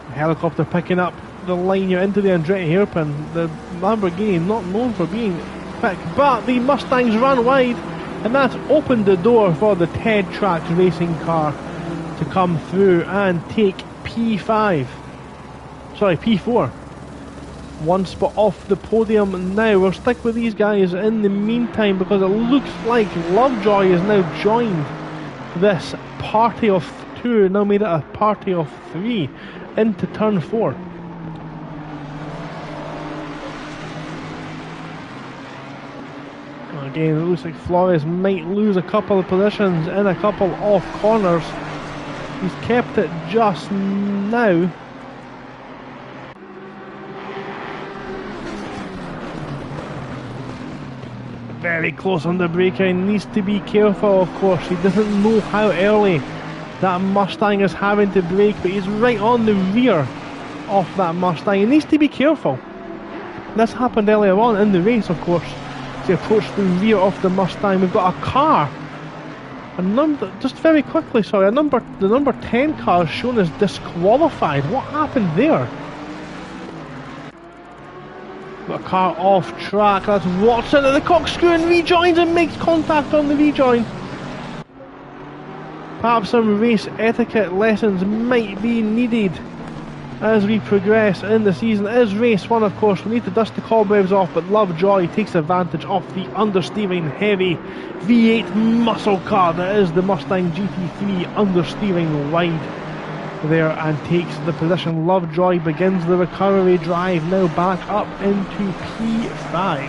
The helicopter picking up the line here into the Andretti hairpin. The Lamborghini not known for being quick, but the Mustangs ran wide, and that's opened the door for the Ted Trax racing car to come through and take P4. One spot off the podium now. We'll stick with these guys in the meantime because it looks like Lovejoy has now joined this party of two, now made it a party of three into turn 4. Again, it looks like Flores might lose a couple of positions in a couple of corners. He's kept it just now. Very close on the braking, needs to be careful of course. He doesn't know how early that Mustang is having to brake, but he's right on the rear of that Mustang. He needs to be careful. This happened earlier on in the race of course. To approach the rear of the Mustang, we've got a car. Just very quickly, sorry, the number 10 car is shown as disqualified. What happened there? Got a car off track. That's Watson at the corkscrew and rejoins and makes contact on the rejoin. Perhaps some race etiquette lessons might be needed as we progress in the season. It is race 1 of course, we need to dust the cobwebs off, but Lovejoy takes advantage of the understeering heavy V8 muscle car that is the Mustang GT3, understeering wide there and takes the position. Lovejoy begins the recovery drive, now back up into P5.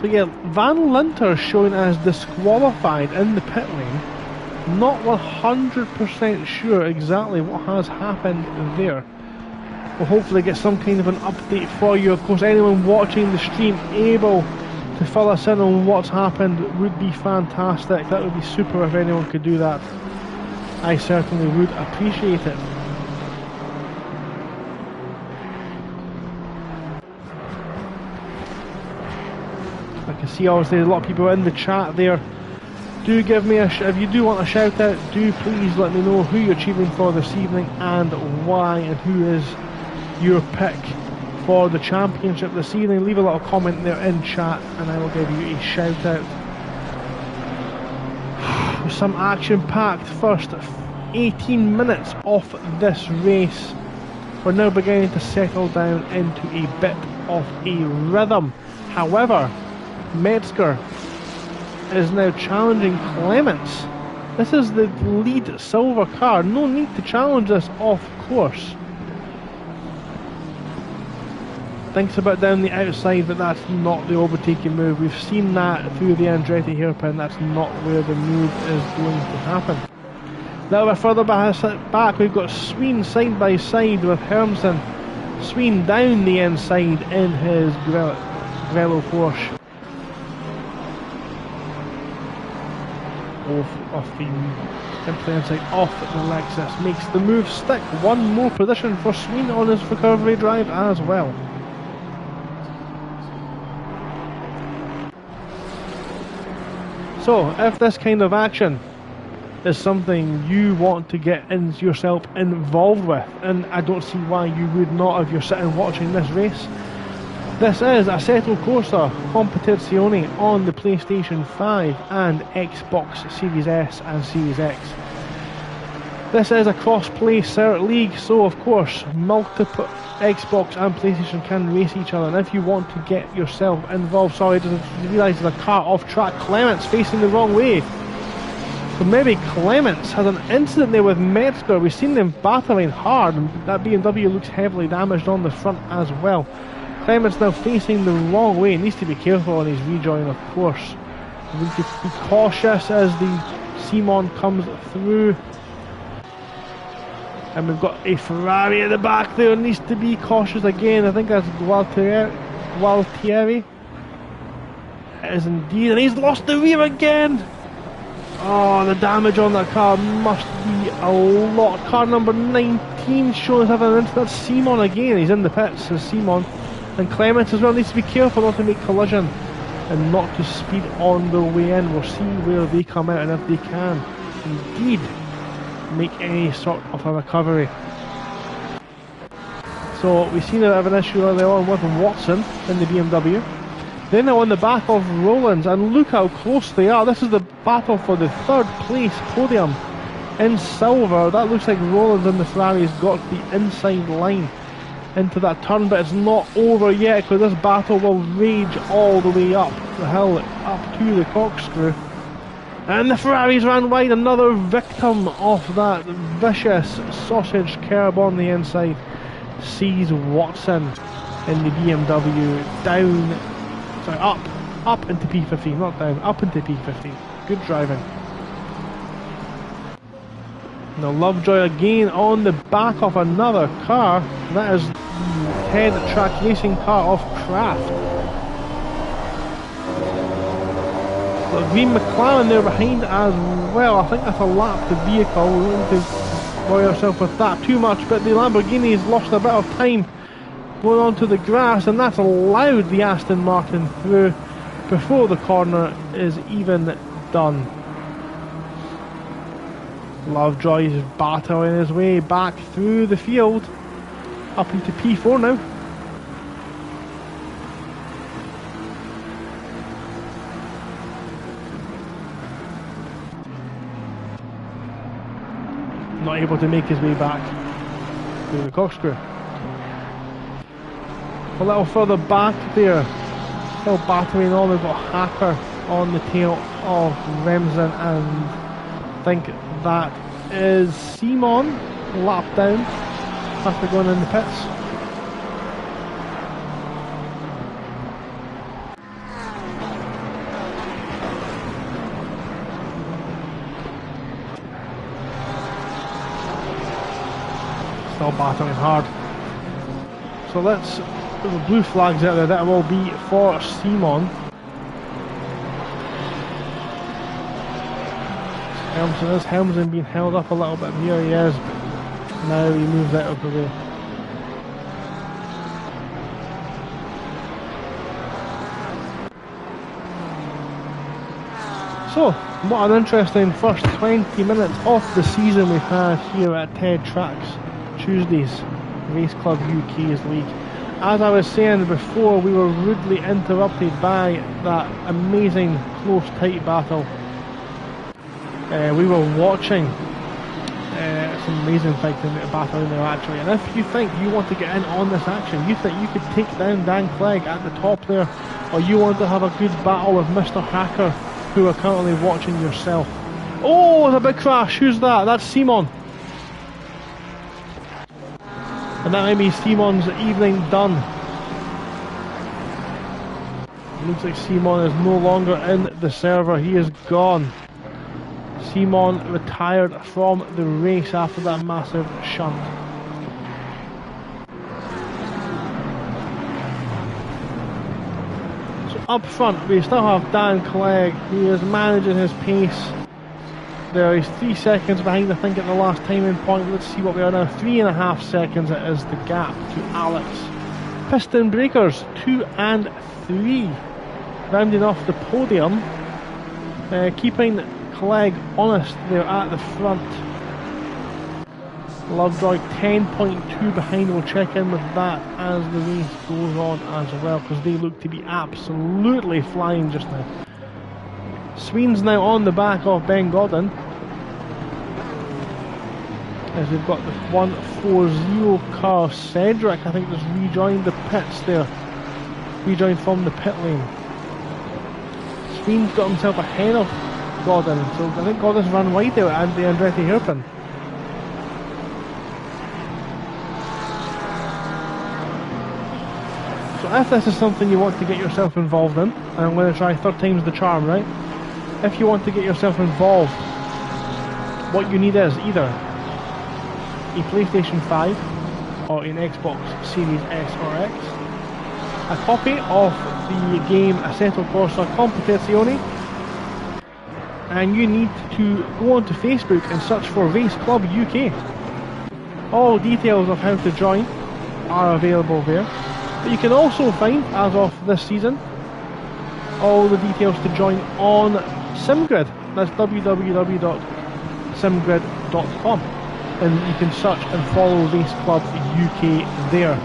So yeah, Van Linter showing as disqualified in the pit lane. Not 100% sure exactly what has happened there. We'll hopefully get some kind of an update for you. Of course, anyone watching the stream able to fill us in on what's happened would be fantastic. That would be super if anyone could do that. I certainly would appreciate it. I can see obviously a lot of people in the chat there. Do give me if you do want a shout out, do please let me know who you're cheering for this evening and why, and who is your pick for the championship this evening. Leave a little comment there in chat and I will give you a shout out. With some action packed first 18 minutes off this race, we're now beginning to settle down into a bit of a rhythm. However, Metzger is now challenging Clements. This is the lead silver car. No need to challenge this, of course. Thinks about down the outside, but that's not the overtaking move. We've seen that through the Andretti hairpin. That's not where the move is going to happen. Now we're further back. We've got Sween side by side with Hermsen. Sween down the inside in his Grello Porsche. of the inside off the Lexus makes the move stick. One more position for Sween on his recovery drive as well. So, if this kind of action is something you want to get yourself involved with, and I don't see why you would not if you're sitting watching this race, this is Assetto Corsa Competizione on the PlayStation 5 and Xbox Series S and Series X. This is a cross-play cert league, so of course multiple Xbox and PlayStation can race each other, and if you want to get yourself involved, sorry, I just realised there's a car off track. Clements facing the wrong way. So maybe Clements has an incident there with Metzger. We've seen them battling hard, and that BMW looks heavily damaged on the front as well. Clements now facing the wrong way. He needs to be careful on his rejoin, of course. We need to be cautious as the Simon comes through. And we've got a Ferrari at the back there. Needs to be cautious again. I think that's Gualtieri. It is indeed. And he's lost the rear again. Oh, the damage on that car must be a lot. Car number 19 showing us having an incident. That's Simon again. He's in the pits as Simon. And Clements as well needs to be careful not to make collision and not to speed on their way in. We'll see where they come out and if they can indeed make any sort of a recovery. So we've seen a bit of an issue earlier on with Watson in the BMW. They're now on the back of Rollins, and look how close they are. This is the battle for the third place podium in silver. That looks like Rollins and the Ferrari's got the inside line into that turn, but it's not over yet because this battle will rage all the way up the hill, up to the corkscrew. And the Ferraris ran wide, another victim of that vicious sausage curb on the inside. Sees Watson in the BMW down, sorry, up into P15, not down, up into P15. Good driving. Now Lovejoy again on the back of another car. That is the head track racing car of Kraft. Got a green McLaren there behind as well. I think that's a lapped vehicle. We don't need to worry ourselves with that too much, but the Lamborghini's lost a bit of time going onto the grass, and that's allowed the Aston Martin through before the corner is even done. Lovejoy is battling his way back through the field, up into P4 now. Not able to make his way back through the corkscrew. A little further back there, still battering on. We've got Hacker on the tail of Remsen, and I think that is Simon lapped down after going in the pits. Still battling hard. So let's, the blue flags out there, that will be for Simon. Helmsen is Helmsen being held up a little bit. Here he is. Now he moves out of the way. So, what an interesting first 20 minutes of the season we've had here at TED Trax, Tuesday's Race Club UK's League. As I was saying before, we were rudely interrupted by that amazing close tight battle. We were watching some amazing fighting battle in there actually, and if you think you want to get in on this action, you think you could take down Dan Clegg at the top there, or you want to have a good battle with Mr. Hacker, who are currently watching yourself. Oh, there's a big crash. Who's that? That's Simon. And that might be Simon's evening done. Looks like Simon is no longer in the server. He is gone. Simon retired from the race after that massive shunt. So up front we still have Dan Clegg, who is managing his pace There is 3 seconds behind, I think, at the last timing point. Let's see what we are now. 3.5 seconds it is the gap to Alex. Piston breakers 2 and 3. Rounding off the podium. Keeping Clegg honest there at the front. Lovejoy 10.2 behind. We'll check in with that as the race goes on as well, because they look to be absolutely flying just now. Sween's now on the back of Ben Godden, as we've got the 140 car. Cedric, I think, has rejoined the pits there, rejoined from the pit lane. Sween's got himself ahead of Godden, so I think Godden's run wide there at the Andretti hairpin. So if this is something you want to get yourself involved in, and I'm going to try third time's the charm, right? If you want to get yourself involved, what you need is either a PlayStation 5 or an Xbox Series S or X, a copy of the game Assetto Corsa Competizione, and you need to go onto Facebook and search for Race Club UK. All details of how to join are available there. But you can also find, as of this season, all the details to join on SimGrid. That's www.simgrid.com, and you can search and follow Race Club UK there.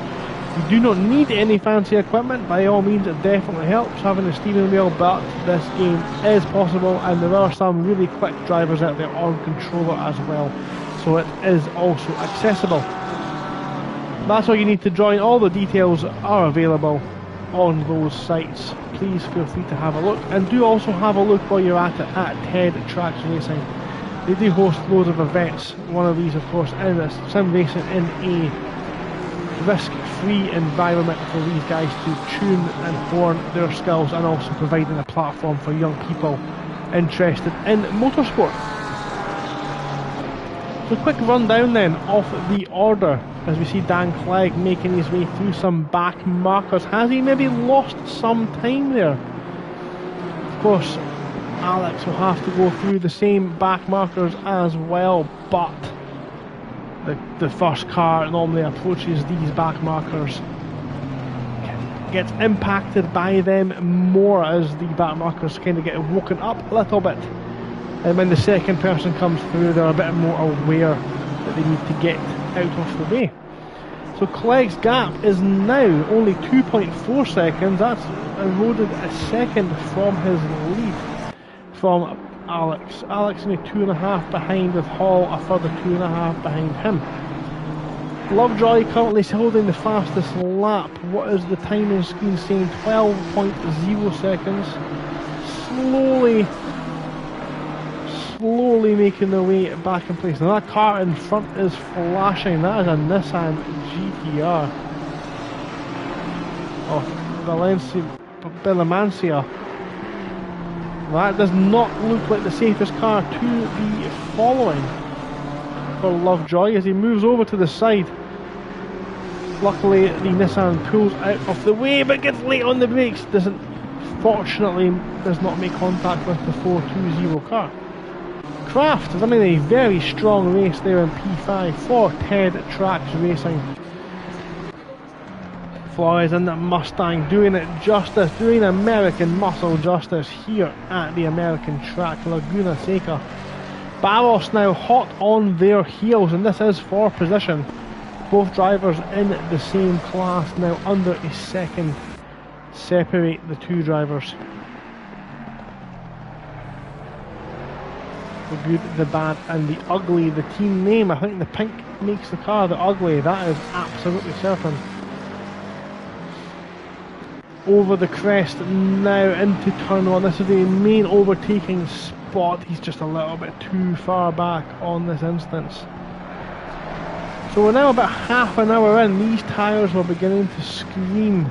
You do not need any fancy equipment. By all means, it definitely helps having a steering wheel, but this game is possible, and there are some really quick drivers out there on controller as well, so it is also accessible. That's all you need to join. All the details are available on those sites. Please feel free to have a look, and do also have a look while you're at it at Trax Racing. They do host loads of events. One of these, of course, is sim racing in a risk-free environment for these guys to tune and hone their skills, and also providing a platform for young people interested in motorsport. So quick rundown then of the order, as we see Dan Clegg making his way through some back markers. Has he maybe lost some time there? Of course, Alex will have to go through the same back markers as well, but the first car normally approaches these back markers, gets impacted by them more as the back markers kind of get woken up a little bit. And when the second person comes through, they're a bit more aware that they need to get out of the way. So Clegg's gap is now only 2.4 seconds. That's eroded a second from his lead from Alex. Alex only 2.5 behind, with Hall a further 2.5 behind him. Lovejoy currently holding the fastest lap. What is the timing screen saying? 12.0 seconds. Slowly making their way back in place. Now that car in front is flashing. That is a Nissan GTR of Valencia. That does not look like the safest car to be following for Lovejoy as he moves over to the side. Luckily the Nissan pulls out of the way, but gets late on the brakes. Fortunately does not make contact with the 420 car. Kraft is having a very strong race there in P5 for Trax Racing. Flores in the Mustang doing it justice, doing American muscle justice here at the American track, Laguna Seca. Barros now hot on their heels, and this is for position. Both drivers in the same class now, under a second separate the two drivers. The good, the bad and the ugly. The team name, I think the pink makes the car the ugly. That is absolutely certain. Over the crest now into turn one. This is the main overtaking spot. He's just a little bit too far back on this instance. So we're now about half an hour in. These tyres were beginning to scream,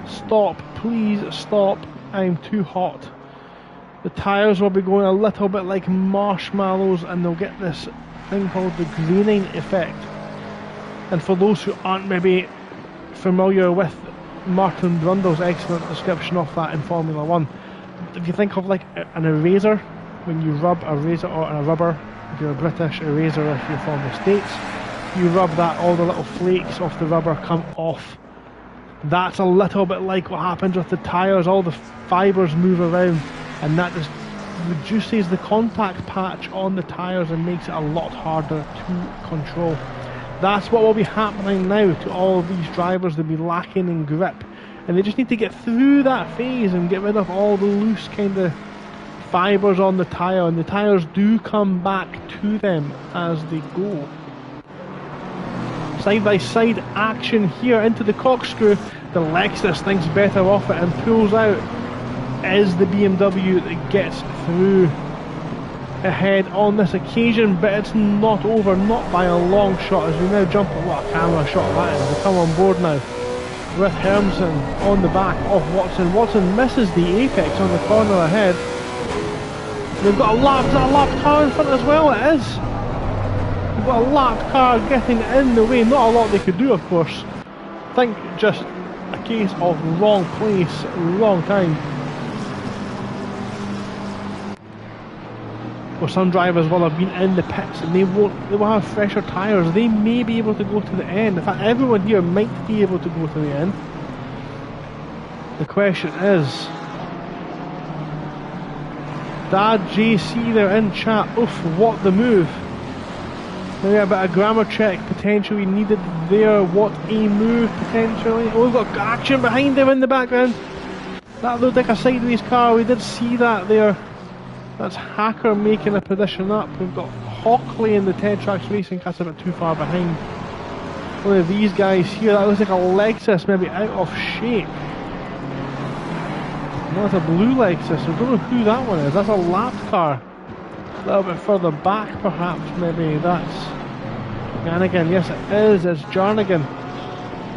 stop, please stop, I'm too hot. The tyres will be going a little bit like marshmallows, and they'll get this thing called the graining effect. And for those who aren't maybe familiar with Martin Brundle's excellent description of that in Formula 1, if you think of like an eraser when you rub a razor or a rubber, if you're British, a razor if you're from the States, you rub that, all the little flakes of the rubber come off. That's a little bit like what happens with the tyres. All the fibres move around, and that just reduces the contact patch on the tyres and makes it a lot harder to control. That's what will be happening now to all of these drivers. They'll be lacking in grip, and they just need to get through that phase and get rid of all the loose kind of fibres on the tyre, and the tyres do come back to them as they go. Side by side action here into the corkscrew. The Lexus thinks better of it and pulls out. Is the BMW that gets through ahead on this occasion, but it's not over, not by a long shot, as we now jump. What a camera shot that is. We come on board now with Hermsen on the back of Watson. Watson misses the apex on the corner ahead. They've got a lapped car in front as well. It is. They've got a lapped car getting in the way. Not a lot they could do, of course. I think just a case of wrong place, wrong time. Well, some drivers will have been in the pits and they will have fresher tyres. They may be able to go to the end. In fact, everyone here might be able to go to the end. The question is, Dad JC there in chat, oof, what the move. Maybe a bit of grammar check potentially needed there. What a move potentially. Oh, we've got action behind him in the background. That looked like a sideways car. We did see that there. That's Hacker making a position up. We've got Hockley in the Trax Racing. That's a bit too far behind. One of these guys here, that looks like a Lexus, maybe out of shape. That's a blue Lexus. I don't know who that one is. That's a lapped car. A little bit further back, perhaps. Maybe that's Jarnigan. Yes, it is. It's Jarnigan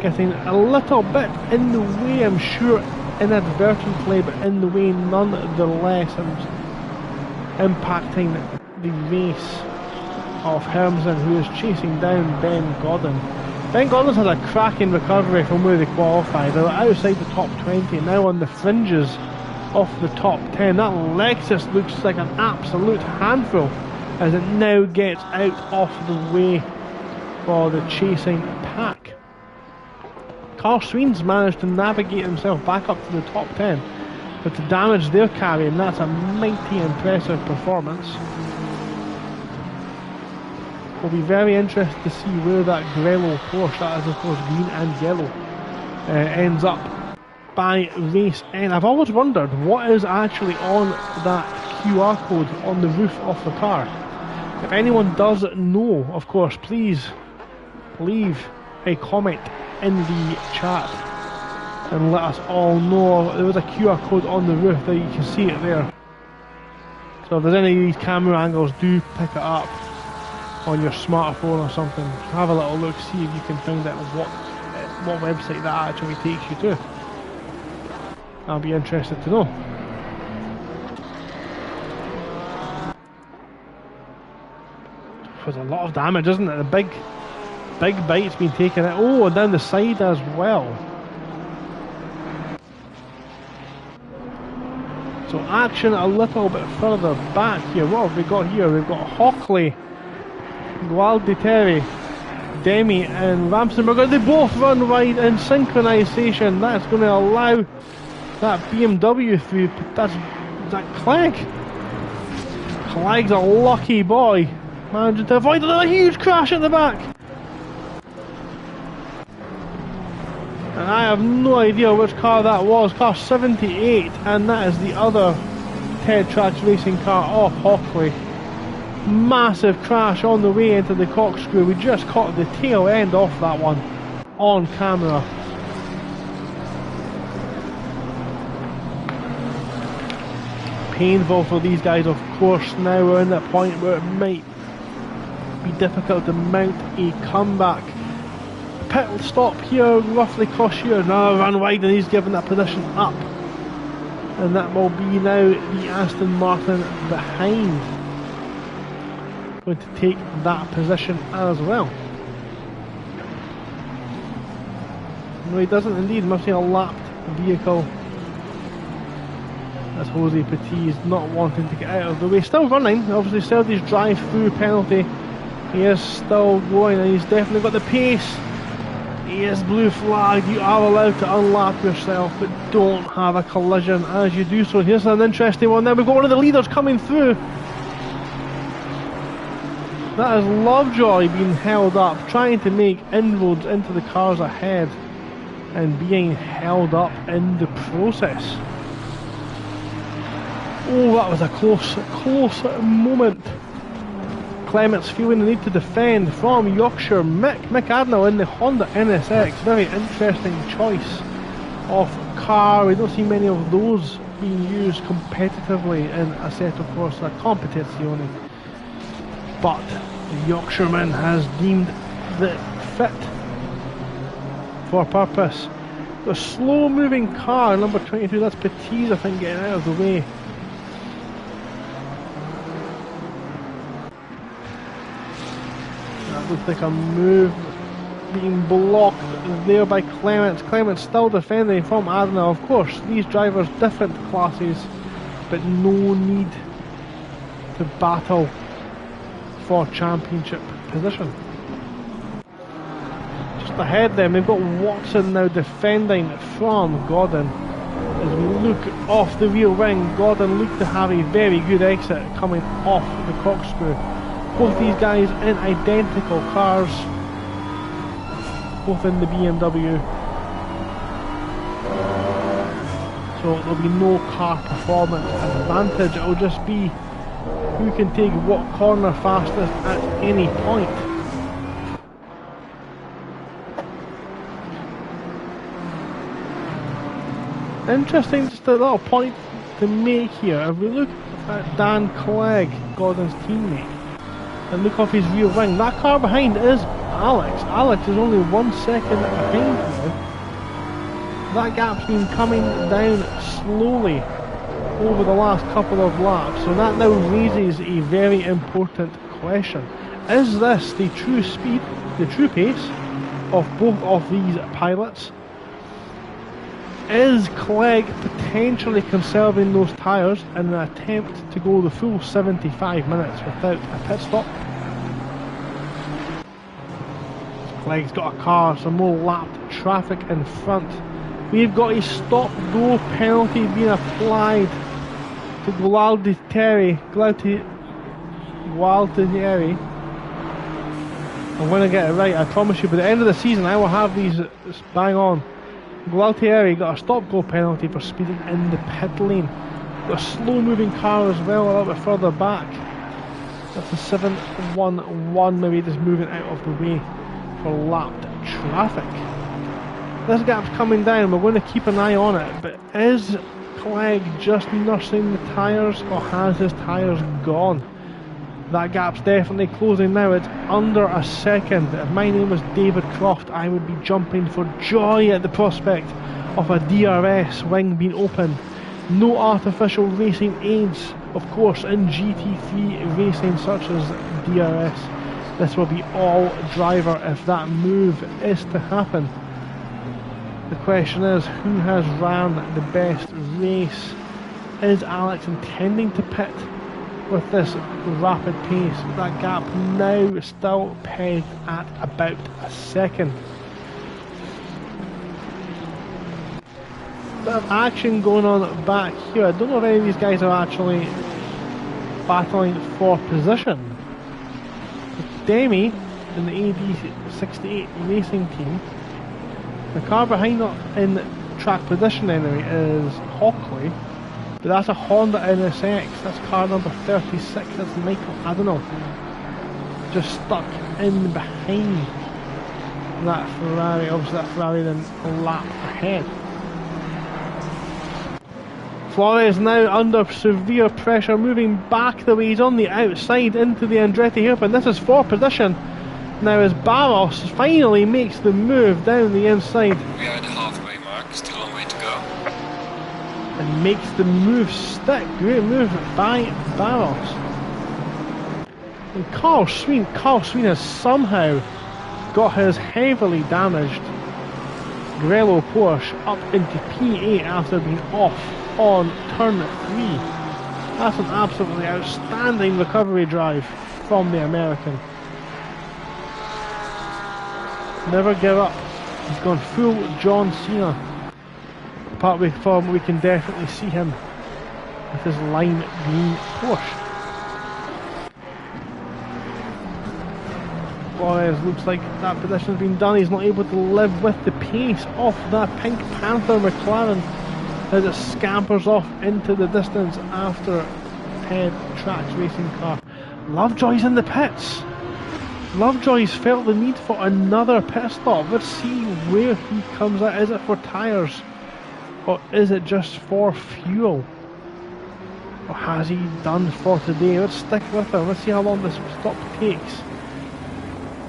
getting a little bit in the way, I'm sure, inadvertently, but in the way nonetheless, and impacting the race of Hermsen, who is chasing down Ben Godden. Ben Godden's had a cracking recovery from where they qualified. They were outside the top 20, now on the fringes of the top 10. That Lexus looks like an absolute handful as it now gets out of the way for the chasing pack. Carl Sween's managed to navigate himself back up to the top 10, but to damage their carrying, that's a mighty impressive performance. We'll be very interested to see where that Grello Porsche, that is of course green and yellow, ends up by race end. I've always wondered what is actually on that QR code on the roof of the car. If anyone does know, of course, please leave a comment in the chat and let us all know. There was a QR code on the roof there, you can see it there. So if there's any of these camera angles, do pick it up on your smartphone or something. Have a little look, see if you can find out what website that actually takes you to. I'll be interested to know. There's a lot of damage, isn't it? The big bite's been taken out. Oh, and down the side as well. So action a little bit further back here. What have we got here? We've got Hockley, Gualdieri, Demi and Ramsenberger. They both run wide in synchronization. That's going to allow that BMW through. Is that Clegg? Clegg's a lucky boy. Managing to avoid another huge crash at the back. And I have no idea which car that was. Car 78, and that is the other Trax Racing car of Hockley. Massive crash on the way into the corkscrew. We just caught the tail end off that one on camera. Painful for these guys, of course. Now we're in that point where it might be difficult to mount a comeback. Pit stop here roughly cost you another run wide, and he's given that position up, and that will be now the Aston Martin behind going to take that position as well. No, he doesn't indeed. Must be a lapped vehicle as Jose Petit not wanting to get out of the way. Still running, obviously served his drive-through penalty. He is still going and he's definitely got the pace. He is blue flagged. You are allowed to unlap yourself, but don't have a collision as you do so. Here's an interesting one now. We've got one of the leaders coming through. That is Lovejoy being held up, trying to make inroads into the cars ahead and being held up in the process. Oh, that was a close moment. Clements feeling the need to defend from Yorkshire. Mick Adnell in the Honda NSX. Very interesting choice of car. We don't see many of those being used competitively in Assetto Corsa Competizione. But the Yorkshireman has deemed the fit for purpose. The slow moving car, number 22, that's Petit, I think, getting out of the way. Looks like a move being blocked there by Clements. Clements still defending from Adna. Of course, these drivers different classes, but no need to battle for championship position. Just ahead then, we've got Watson now defending from Gordon. As we look off the rear wing, Gordon looked to have a very good exit coming off the corkscrew. Both these guys in identical cars, both in the BMW, so there'll be no car performance advantage. It'll just be who can take what corner fastest at any point. Interesting, just a little point to make here. If we look at Dan Clegg, Gordon's teammate, and look off his rear wing, that car behind is Alex. Alex is only 1 second behind now. That gap's been coming down slowly over the last couple of laps, so that now raises a very important question. Is this the true speed, the true pace of both of these pilots? Is Clegg potentially conserving those tyres in an attempt to go the full 75 minutes without a pit stop? Clegg's got a car, some more lapped traffic in front. We've got a stop-go penalty being applied to Gualtieri. I'm going to get it right, I promise you. By the end of the season, I will have these bang on. Gualtieri got a stop-go penalty for speeding in the pit lane. Got a slow-moving car as well, a little bit further back. That's a 711, maybe just moving out of the way for lapped traffic. This gap's coming down, we're going to keep an eye on it, but is Clegg just nursing the tyres, or has his tyres gone? That gap's definitely closing now. It's under a second. If my name was David Croft, I would be jumping for joy at the prospect of a DRS wing being opened. No artificial racing aids, of course, in GT3 racing such as DRS. This will be all driver if that move is to happen. The question is, who has ran the best race? Is Alex intending to pit with this rapid pace? That gap now still pegged at about a second. Bit of action going on back here. I don't know if any of these guys are actually battling for position. Demi in the AD68 racing team. The car behind in track position anyway is Hockley. But that's a Honda NSX, that's car number 36, that's Michael Adenal. Just stuck in behind that Ferrari, obviously that Ferrari then a lap ahead. Flores now under severe pressure, moving back the way he's on the outside into the Andretti hairpin. This is for position. Now as Barros finally makes the move down the inside. We are at the halfway mark, still a long way to go. And makes the move stick. Great move by Barros. And Carl Sween has somehow got his heavily damaged Grello Porsche up into P8 after being off on turn 3. That's an absolutely outstanding recovery drive from the American. Never give up. He's gone full John Cena. Partway form, we can definitely see him with his lime green Porsche. Flores looks like that position's been done. He's not able to live with the pace of that Pink Panther McLaren as it scampers off into the distance after Ted Trax racing car. Lovejoy's in the pits. Lovejoy's felt the need for another pit stop. Let's see where he comes out. Is it for tyres? Or is it just for fuel? Or has he done for today? Let's stick with him. Let's see how long this stop takes.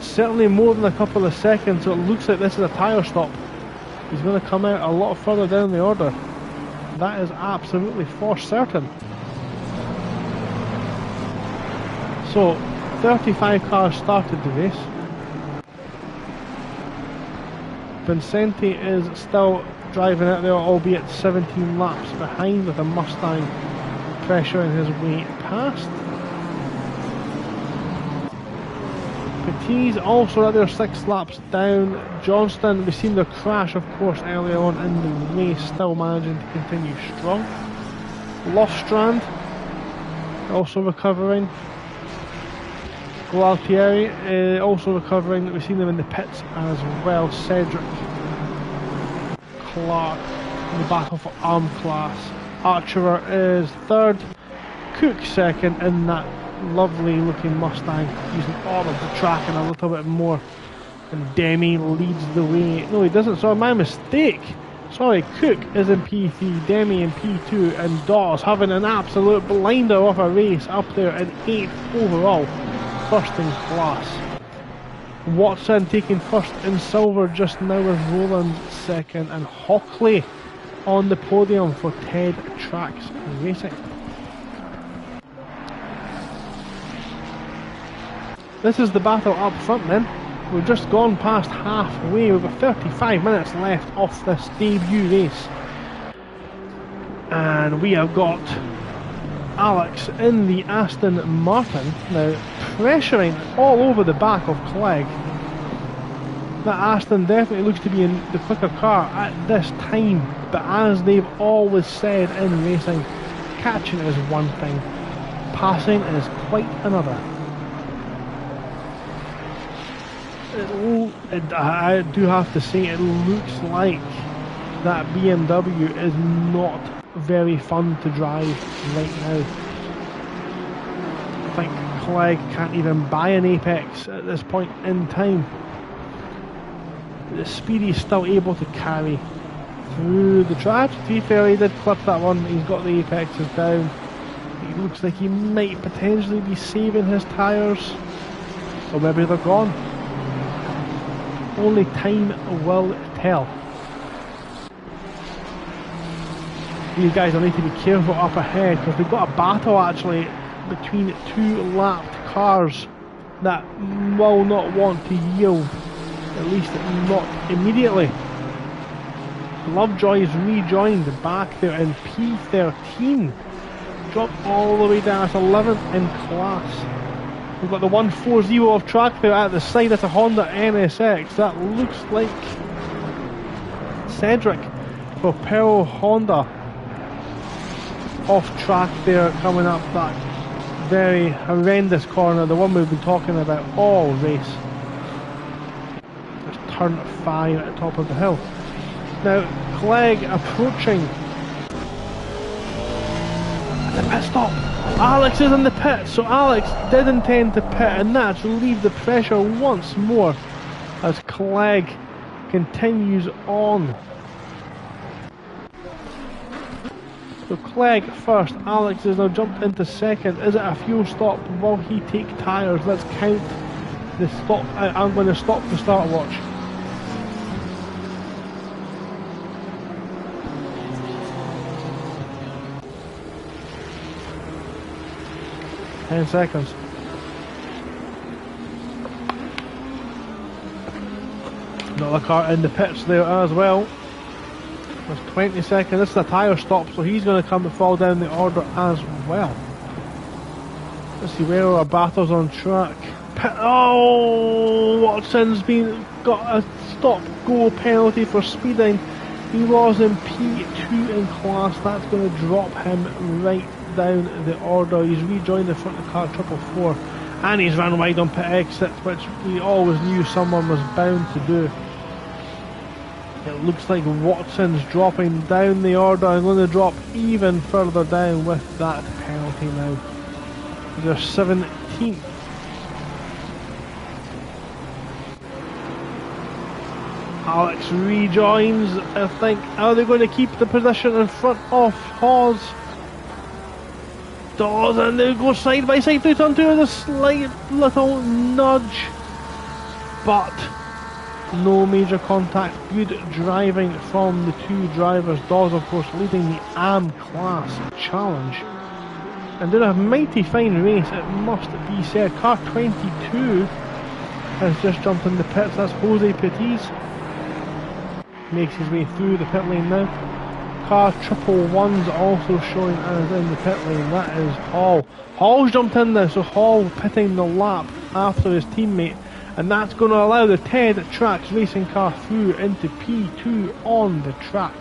Certainly more than a couple of seconds, so it looks like this is a tyre stop. He's going to come out a lot further down the order. That is absolutely for certain. So, 35 cars started the race. Vincenti is still driving out there, albeit 17 laps behind, with a Mustang pressuring his way past. Petit's also out there 6 laps down. Johnston, we've seen the crash of course earlier on in the race, still managing to continue strong. Lofstrand also recovering. Gualtieri also recovering. We've seen them in the pits as well. Cedric Clark in the battle for arm class. Archerer is third. Cook second in that lovely looking Mustang, using all of the track and a little bit more. And Demi leads the way. No, he doesn't. Sorry, my mistake. Sorry, Cook is in P3, Demi in P2, and Dawes having an absolute blinder of a race up there in 8th overall. First in class. Watson taking first in silver just now, with Rowland second, and Hockley on the podium for Ted Trax Racing. This is the battle up front then. We've just gone past halfway. We've got 35 minutes left off this debut race. And we have got Alex in the Aston Martin, now pressuring all over the back of Clegg. That Aston definitely looks to be in the quicker car at this time, but as they've always said in racing, catching is one thing, passing is quite another. I do have to say, it looks like that BMW is not very fun to drive right now. I think Clegg can't even buy an Apex at this point in time. The Speedy's still able to carry through the track. To be fair, he did clip that one. He's got the Apexes down. It looks like he might potentially be saving his tyres, or maybe they're gone. Only time will tell. These guys will need to be careful up ahead, because we've got a battle actually between 2 lapped cars that will not want to yield, at least not immediately. Lovejoy is rejoined back there in P13, dropped all the way down to 11th in class. We've got the 140 of track there at the side. That's a Honda NSX. That looks like Cedric for Pearl Honda. Off track there, coming up that very horrendous corner, the one we've been talking about all race. There's turn 5 at the top of the hill. Now, Clegg approaching the pit stop. Alex is in the pit, so Alex did intend to pit, and that's relieved the pressure once more as Clegg continues on. So Clegg first, Alex is now jumped into second. Is it a fuel stop? Will he take tyres? Let's count the stop. I'm going to stop the start watch. Ten seconds. Another car in the pits there as well. There's 20 seconds. This is a tyre stop, so he's going to come and fall down the order as well. Let's see where our battles on track. Oh, Watson's got a stop-go penalty for speeding. He was in P2 in class. That's going to drop him right down the order. He's rejoined the front of car 444, and he's ran wide on pit exit, which we always knew someone was bound to do. It looks like Watson's dropping down the order and going to drop even further down with that penalty now. They're 17th. Alex rejoins, I think. Are they going to keep the position in front of Hawes? Dawes, and they go side by side through turn 2 with a slight little nudge. But no major contact. Good driving from the two drivers. Dawes, of course, leading the AM class challenge. And did a mighty fine race, it must be said. Car 22 has just jumped in the pits. That's Jose Petiz. Makes his way through the pit lane now. Car 111's also showing as in the pit lane. That is Hall. Hall's jumped in there, so Hall pitting the lap after his teammate. And that's going to allow the Ted Trax racing car through into P2 on the track.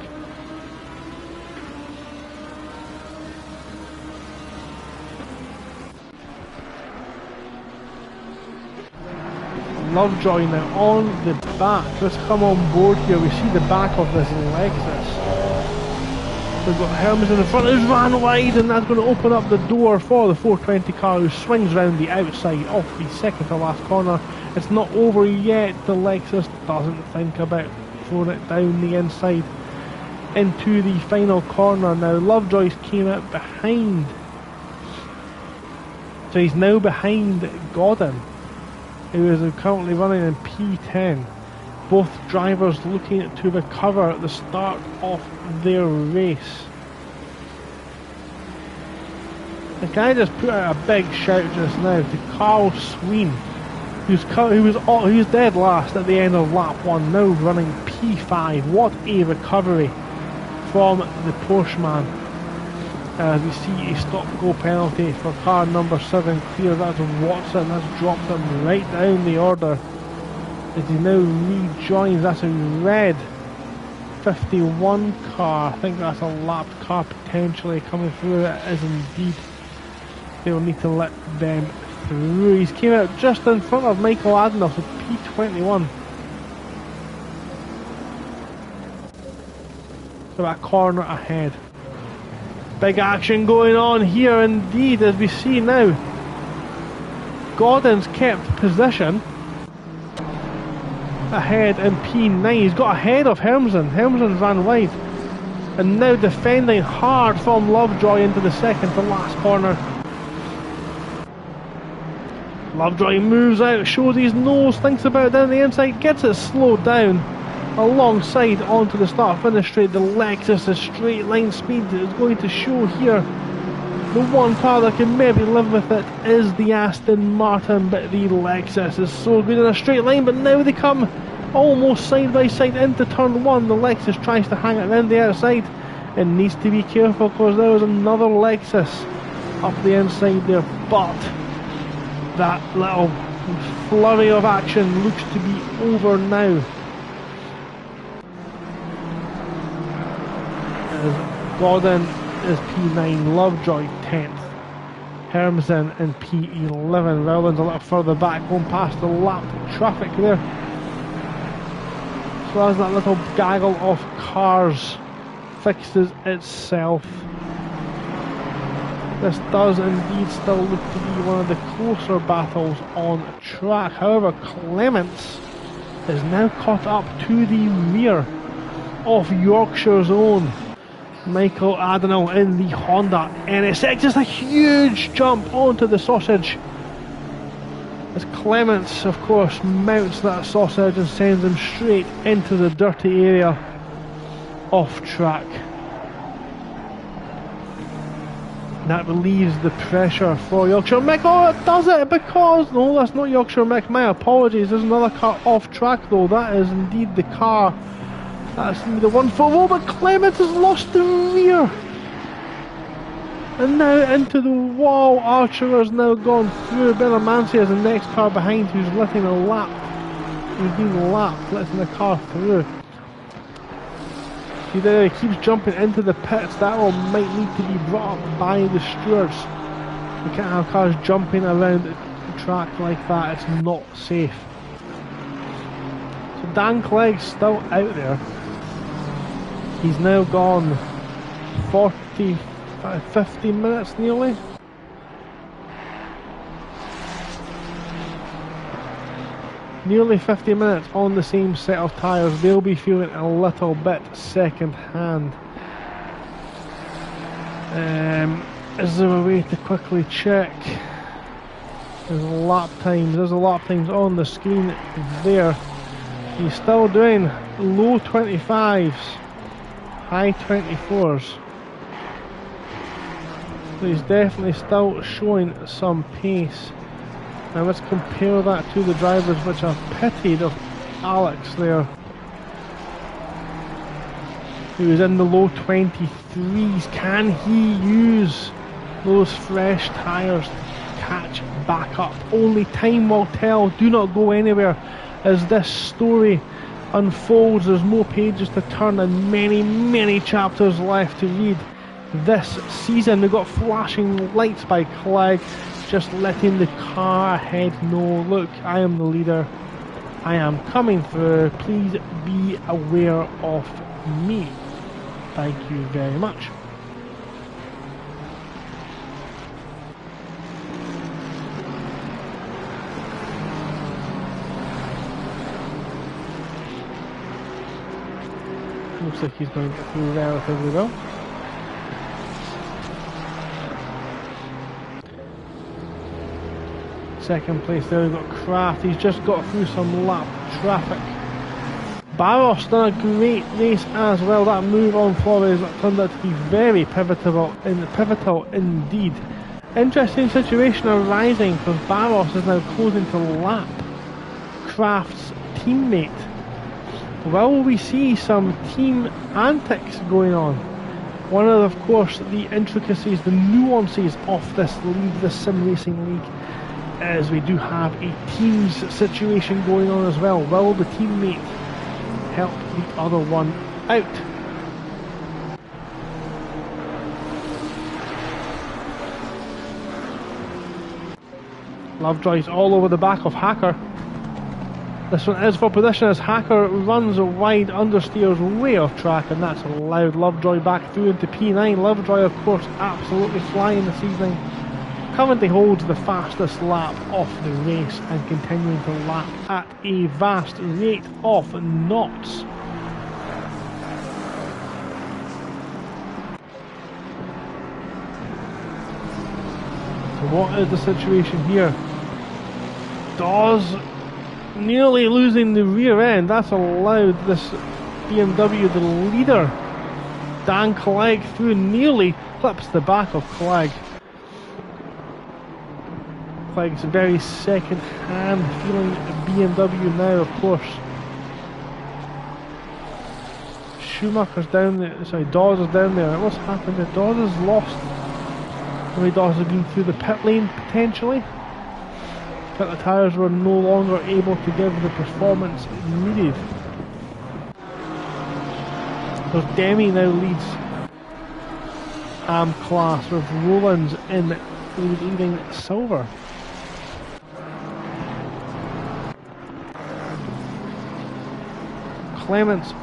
Lovejoy now on the back. Let's come on board here. We see the back of this Lexus. We've got Hermes in the front who's ran wide, and that's going to open up the door for the 420 car who swings round the outside off the second to last corner. It's not over yet. The Lexus doesn't think about throwing it down the inside into the final corner. Now Lovejoy's came out behind, so he's now behind Godin, who is currently running in P10. Both drivers looking to recover at the start of their race. The guy just put out a big shout just now to Carl Sween, who's dead last at the end of lap 1, now running P5. What a recovery from the Porsche man. As we see a stop-go penalty for car number 7 clear. That's Watson. That's dropped him right down the order as he now rejoins. That's a red 51 car. I think that's a lapped car potentially coming through. It is indeed. They will need to let them through. He's came out just in front of Michael Adenoff with P21. So a corner ahead. Big action going on here indeed, as we see now. Godin's kept position ahead in P9. He's got ahead of Hermsen. Hermsen's ran wide. And now defending hard from Lovejoy into the second to last corner. Lovejoy moves out, shows his nose, thinks about it down the inside, gets it slowed down. Alongside onto the start finish straight. The Lexus' straight line speed is going to show here. The one car that can maybe live with it is the Aston Martin, but the Lexus is so good in a straight line. But now they come almost side by side into turn 1. The Lexus tries to hang it around the outside and needs to be careful because there was another Lexus up the inside there. But that little flurry of action looks to be over now. Godin is P9, Lovejoy 10th, Hermsen in P11. Rowland's a little further back, going past the lap traffic there. So as that little gaggle of cars fixes itself, this does indeed still look to be one of the closer battles on track. However, Clements is now caught up to the rear of Yorkshire's own Michael Adenal in the Honda NSX. Just a huge jump onto the sausage as Clements, of course, mounts that sausage and sends him straight into the dirty area off track. That relieves the pressure for Yorkshire Mick. Oh, it does it because... No, that's not Yorkshire Mick. My apologies. There's another car off track though. That is indeed the car That's the one for. Oh, but Clements has lost the rear. And now into the wall. Archer has now gone through. Bellamansi is the next car behind, who's letting a lap. Who's being lapped, letting the car through. See there, he keeps jumping into the pits. That all might need to be brought up by the stewards. We can't have cars jumping around the track like that. It's not safe. So Dan Clegg's still out there. He's now gone 50 minutes nearly. Nearly 50 minutes on the same set of tyres. They'll be feeling a little bit second hand. Is there a way to quickly check? There's lap times. There's the lap times on the screen there. He's still doing low 25s, high 24s. So he's definitely still showing some pace. Now let's compare that to the drivers which are pitted of Alex there, who is in the low 23s. Can he use those fresh tyres to catch back up? Only time will tell. Do not go anywhere as this story unfolds. There's more pages to turn and many, many chapters left to read this season. We've got flashing lights by Clegg, just letting the car ahead know, look, I am the leader, I am coming through, please be aware of me. Thank you very much. Looks like he's going through relatively well. Second place there, we've got Kraft. He's just got through some lap traffic. Barros done a great race as well. That move on Flores turned out to be very pivotal indeed. Interesting situation arising because Barros is now closing to lap Kraft's teammate. Will we see some team antics going on? One of course, the intricacies, the nuances of this league, the sim racing league, as we do have a teams situation going on as well. Will the teammate help the other one out? Lovejoy's all over the back of Hacker. This one is for position as Hacker runs wide, understeers way off track, and that's allowed Lovejoy back through into P9. Lovejoy, of course, absolutely flying this evening. Currently holds the fastest lap of the race and continuing to lap at a vast rate of knots. So what is the situation here? Dawes nearly losing the rear end. That's allowed this BMW, the leader, Dan Clegg, through, nearly clips the back of Clegg. Clegg's very second hand feeling BMW now, of course. Schumacher's down there, sorry, Dawes is down there. What's happened there? Dawes has lost. Maybe Dawes has been through the pit lane potentially. But the tyres were no longer able to give the performance needed. So Demi now leads AM class with Rollins in leading silver. Clements,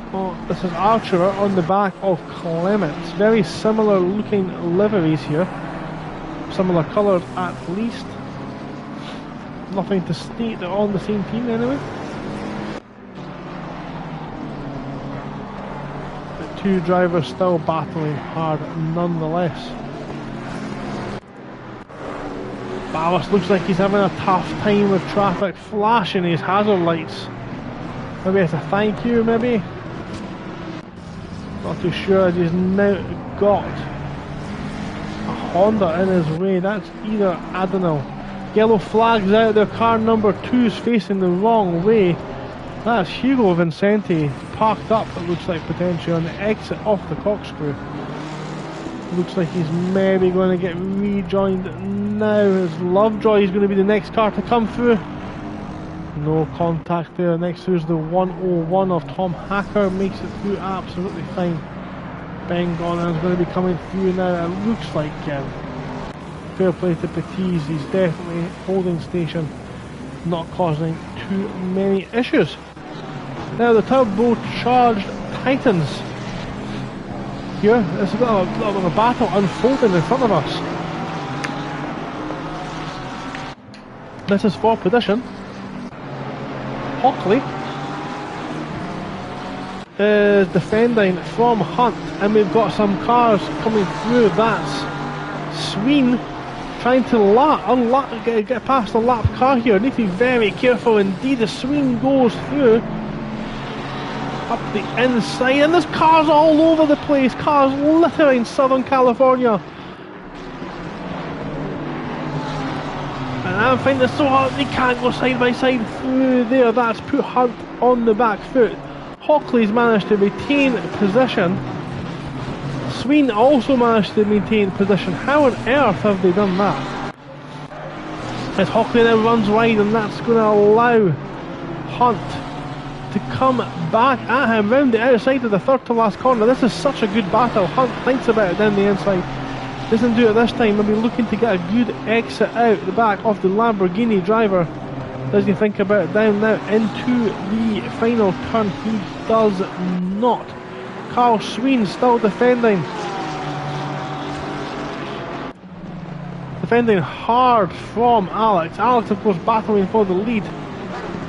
this is Archer on the back of Clements. Very similar looking liveries here. Similar colours at least. Nothing to state, they're on the same team anyway. The two drivers still battling hard nonetheless. Barros looks like he's having a tough time with traffic, flashing his hazard lights. Maybe it's a thank you, maybe? Not too sure. He's now got a Honda in his way. That's either, I don't know. Yellow flags out there. Car number 2 is facing the wrong way. That's Hugo Vincenti parked up, it looks like, potentially on the exit off the corkscrew. Looks like he's maybe going to get rejoined now as Lovejoy is going to be the next car to come through. No contact there. Next through is the 101 of Tom Hacker, makes it through absolutely fine. Ben Gonan is going to be coming through now. It looks like fair play to Petitz, he's definitely holding station, not causing too many issues. Now the turbocharged Titans here, there's a little bit of a battle unfolding in front of us. This is for position. Hockley is defending from Hunt, and we've got some cars coming through. That's Sween trying to get past the lap car here. Need to be very careful indeed as Sween goes through up the inside, and there's cars all over the place, cars littering Southern California. And I'm finding it so hard they can't go side by side through there. That's put Hunt on the back foot. Hockley's managed to retain position. Sween also managed to maintain position. How on earth have they done that? As Hockley now runs wide, and that's going to allow Hunt to come back at him round the outside of the third to last corner. This is such a good battle. Hunt thinks about it down the inside. Doesn't do it this time. Maybe looking to get a good exit out the back of the Lamborghini driver. Does he think about it down now into the final turn? He does not. Carl Sween still defending. Defending hard from Alex. Alex, of course, battling for the lead.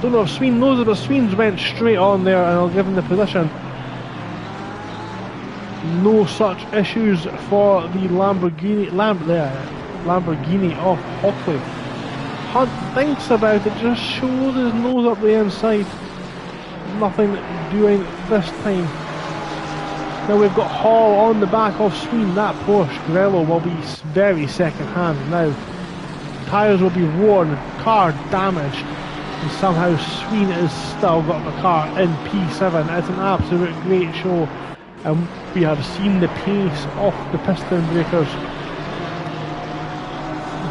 Don't know if Sween knows it, but Sween's went straight on there, and I'll give him the position. No such issues for the Lamborghini of Hockley. Hunt thinks about it, just shows his nose up the inside. Nothing doing this time. Now we've got Hall on the back of Sween. That Porsche Grello will be very second hand now. Tyres will be worn, car damaged, and somehow Sween has still got the car in P7. It's an absolute great show, and we have seen the pace of the piston breakers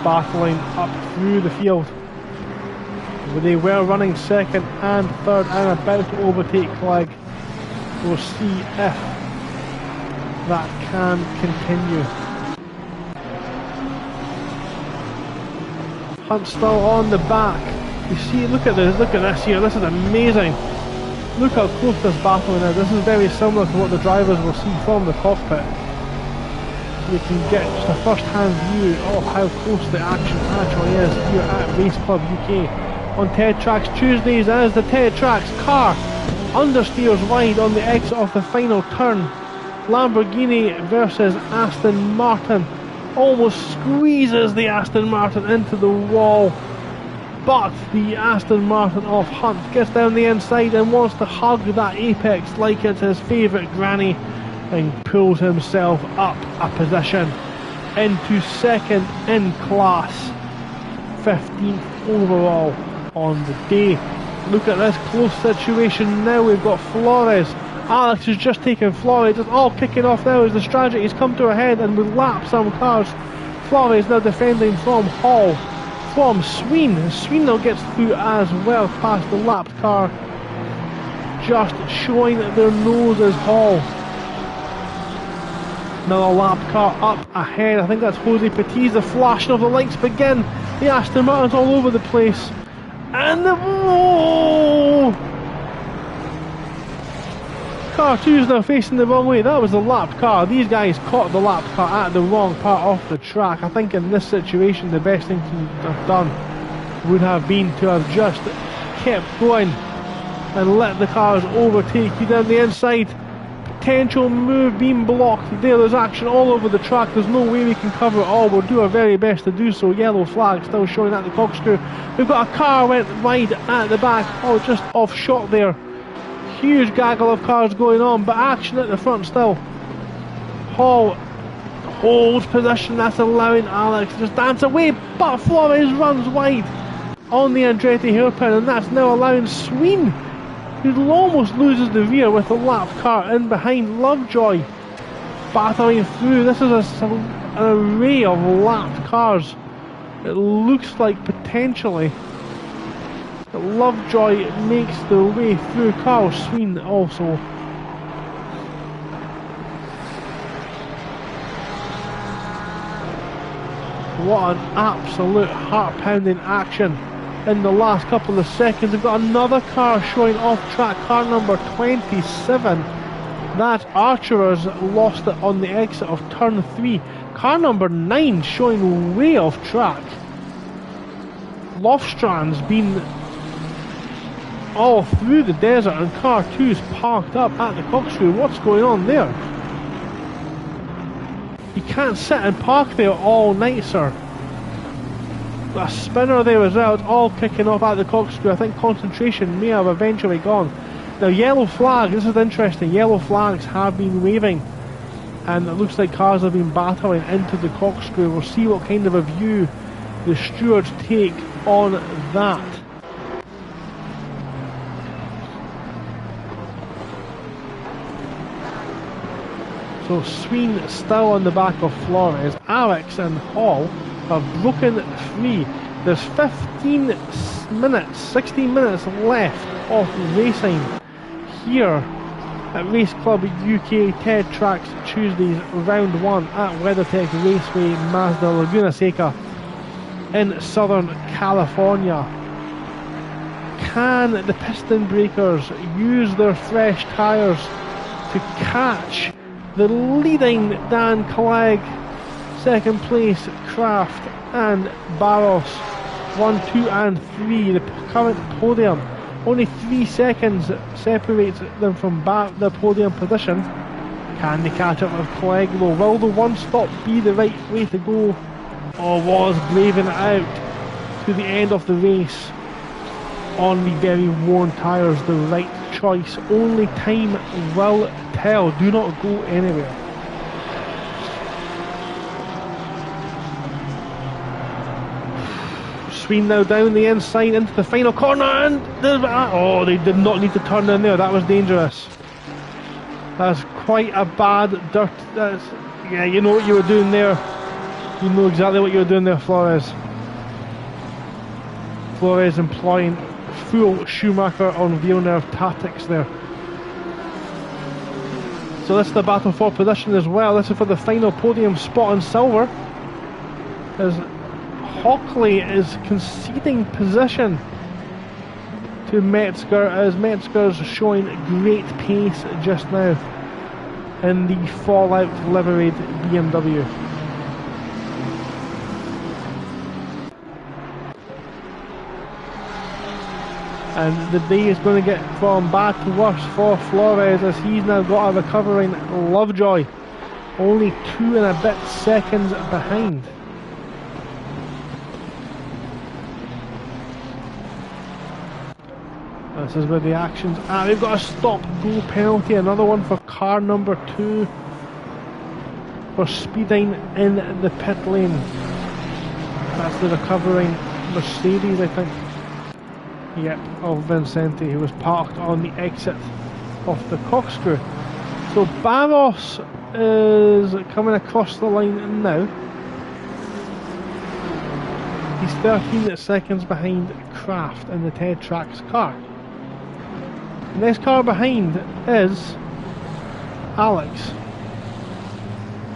battling up through the field. They were running second and third and about to overtake Clegg. We'll see if that can continue. Hunt still on the back. You see, look at this here, this is amazing. Look how close this battle is now. This is very similar to what the drivers will see from the cockpit. You can get just a first-hand view of how close the action actually is here at Race Club UK. On Ted Trax Tuesdays, as the Ted Trax car understeers wide on the exit of the final turn. Lamborghini versus Aston Martin. Almost squeezes the Aston Martin into the wall, but the Aston Martin of Hunt gets down the inside and wants to hug that apex like it's his favourite granny, and pulls himself up a position into second in class, 15th overall on the day. Look at this close situation now. We've got Flores. Alex has just taken Flores. It's all kicking off now as the strategy has come to a head, and we've lapped some cars. Flores now defending from Hall, from Sween. Sween now gets through as well past the lapped car, just showing their nose as Hall. Another lapped car up ahead. I think that's Jose Petitz. The flashing of the lights begin. The Aston Martin's all over the place. And the... Whoa! Car 2 is now facing the wrong way. That was the lapped car. These guys caught the lapped car at the wrong part of the track. I think in this situation the best thing to have done would have been to have just kept going and let the cars overtake you down the inside. Potential move being blocked there. There's action all over the track. There's no way we can cover it all. We'll do our very best to do so. Yellow flag still showing at the corkscrew. We've got a car went wide at the back. Oh, just off shot there. Huge gaggle of cars going on, but action at the front still. Hall holds position. That's allowing Alex to just dance away, but Flores runs wide on the Andretti hairpin, and that's now allowing Sween He almost loses the rear with the lap car in behind. Lovejoy battling through. This is an array of lapped cars. It looks like potentially that Lovejoy makes the way through. Carl Sween also. What an absolute heart-pounding action in the last couple of seconds. We've got another car showing off track, car number 27. That Archerers lost it on the exit of turn 3. Car number 9 showing way off track. Lofstrand's been all through the desert and car 2's parked up at the corkscrew. What's going on there? You can't sit and park there all night, sir. A spinner there as well. It's all kicking off at the corkscrew. I think concentration may have eventually gone. Now yellow flag, this is interesting. Yellow flags have been waving and it looks like cars have been battling into the corkscrew. We'll see what kind of a view the stewards take on that. So Sween still on the back of Flores. Alex and Hall have broken free. There's 16 minutes left of racing here at Race Club UK TED Trax Tuesdays round 1 at WeatherTech Raceway Mazda Laguna Seca in Southern California. Can the piston breakers use their fresh tyres to catch the leading Dan Clegg, second place Kraft and Barros, 1, 2 and 3, the current podium. Only 3 seconds separates them from the podium position. Can they catch up with Clegg though? Will the one stop be the right way to go, or was braving it out to the end of the race on the very worn tyres the right choice? Only time will tell. Do not go anywhere. Sween now down the inside into the final corner, and oh, they did not need to turn in there. That was dangerous. That's quite a bad dirt. Yeah, you know what you were doing there. You know exactly what you were doing there, Flores. Flores employing full Schumacher on Villeneuve tactics there. So this is the battle for position as well. This is for the final podium spot in silver, as Hockley is conceding position to Metzger, as Metzger's showing great pace just now in the Fallout liveried BMW. And the day is going to get from bad to worse for Flores, as he's now got a recovering Lovejoy, only 2 and a bit seconds behind. This is where the action's at. We've got a stop-go penalty, another one for car number 2 for speeding in the pit lane. That's the recovering Mercedes, I think. Yep, of Vincenti, who was parked on the exit of the corkscrew. So Barros is coming across the line now. He's 13 seconds behind Kraft in the TED Trax car. The next car behind is Alex.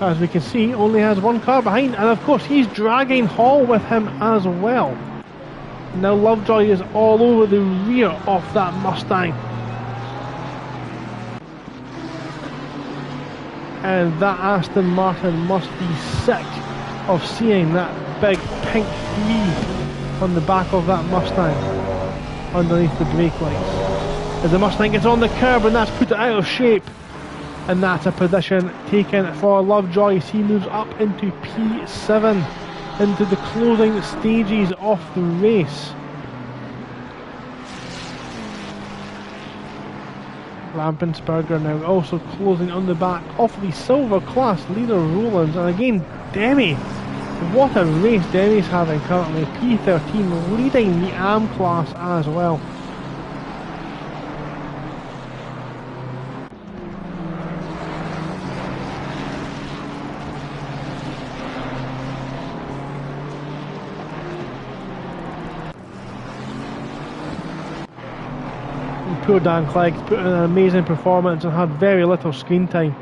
As we can see, only has 1 car behind, and of course he's dragging Hall with him as well. Now Lovejoy is all over the rear of that Mustang. And that Aston Martin must be sick of seeing that big pink 3 on the back of that Mustang underneath the brake lights. As the Mustang gets on the curb, and that's put it out of shape. And that's a position taken for Lovejoy. He moves up into P7, into the closing stages of the race. Rampensperger now also closing on the back of the silver class leader Rollins. And again, Demi, what a race Demi's having currently. P13 leading the AM class as well. Poor Dan Clegg's put in an amazing performance and had very little screen time.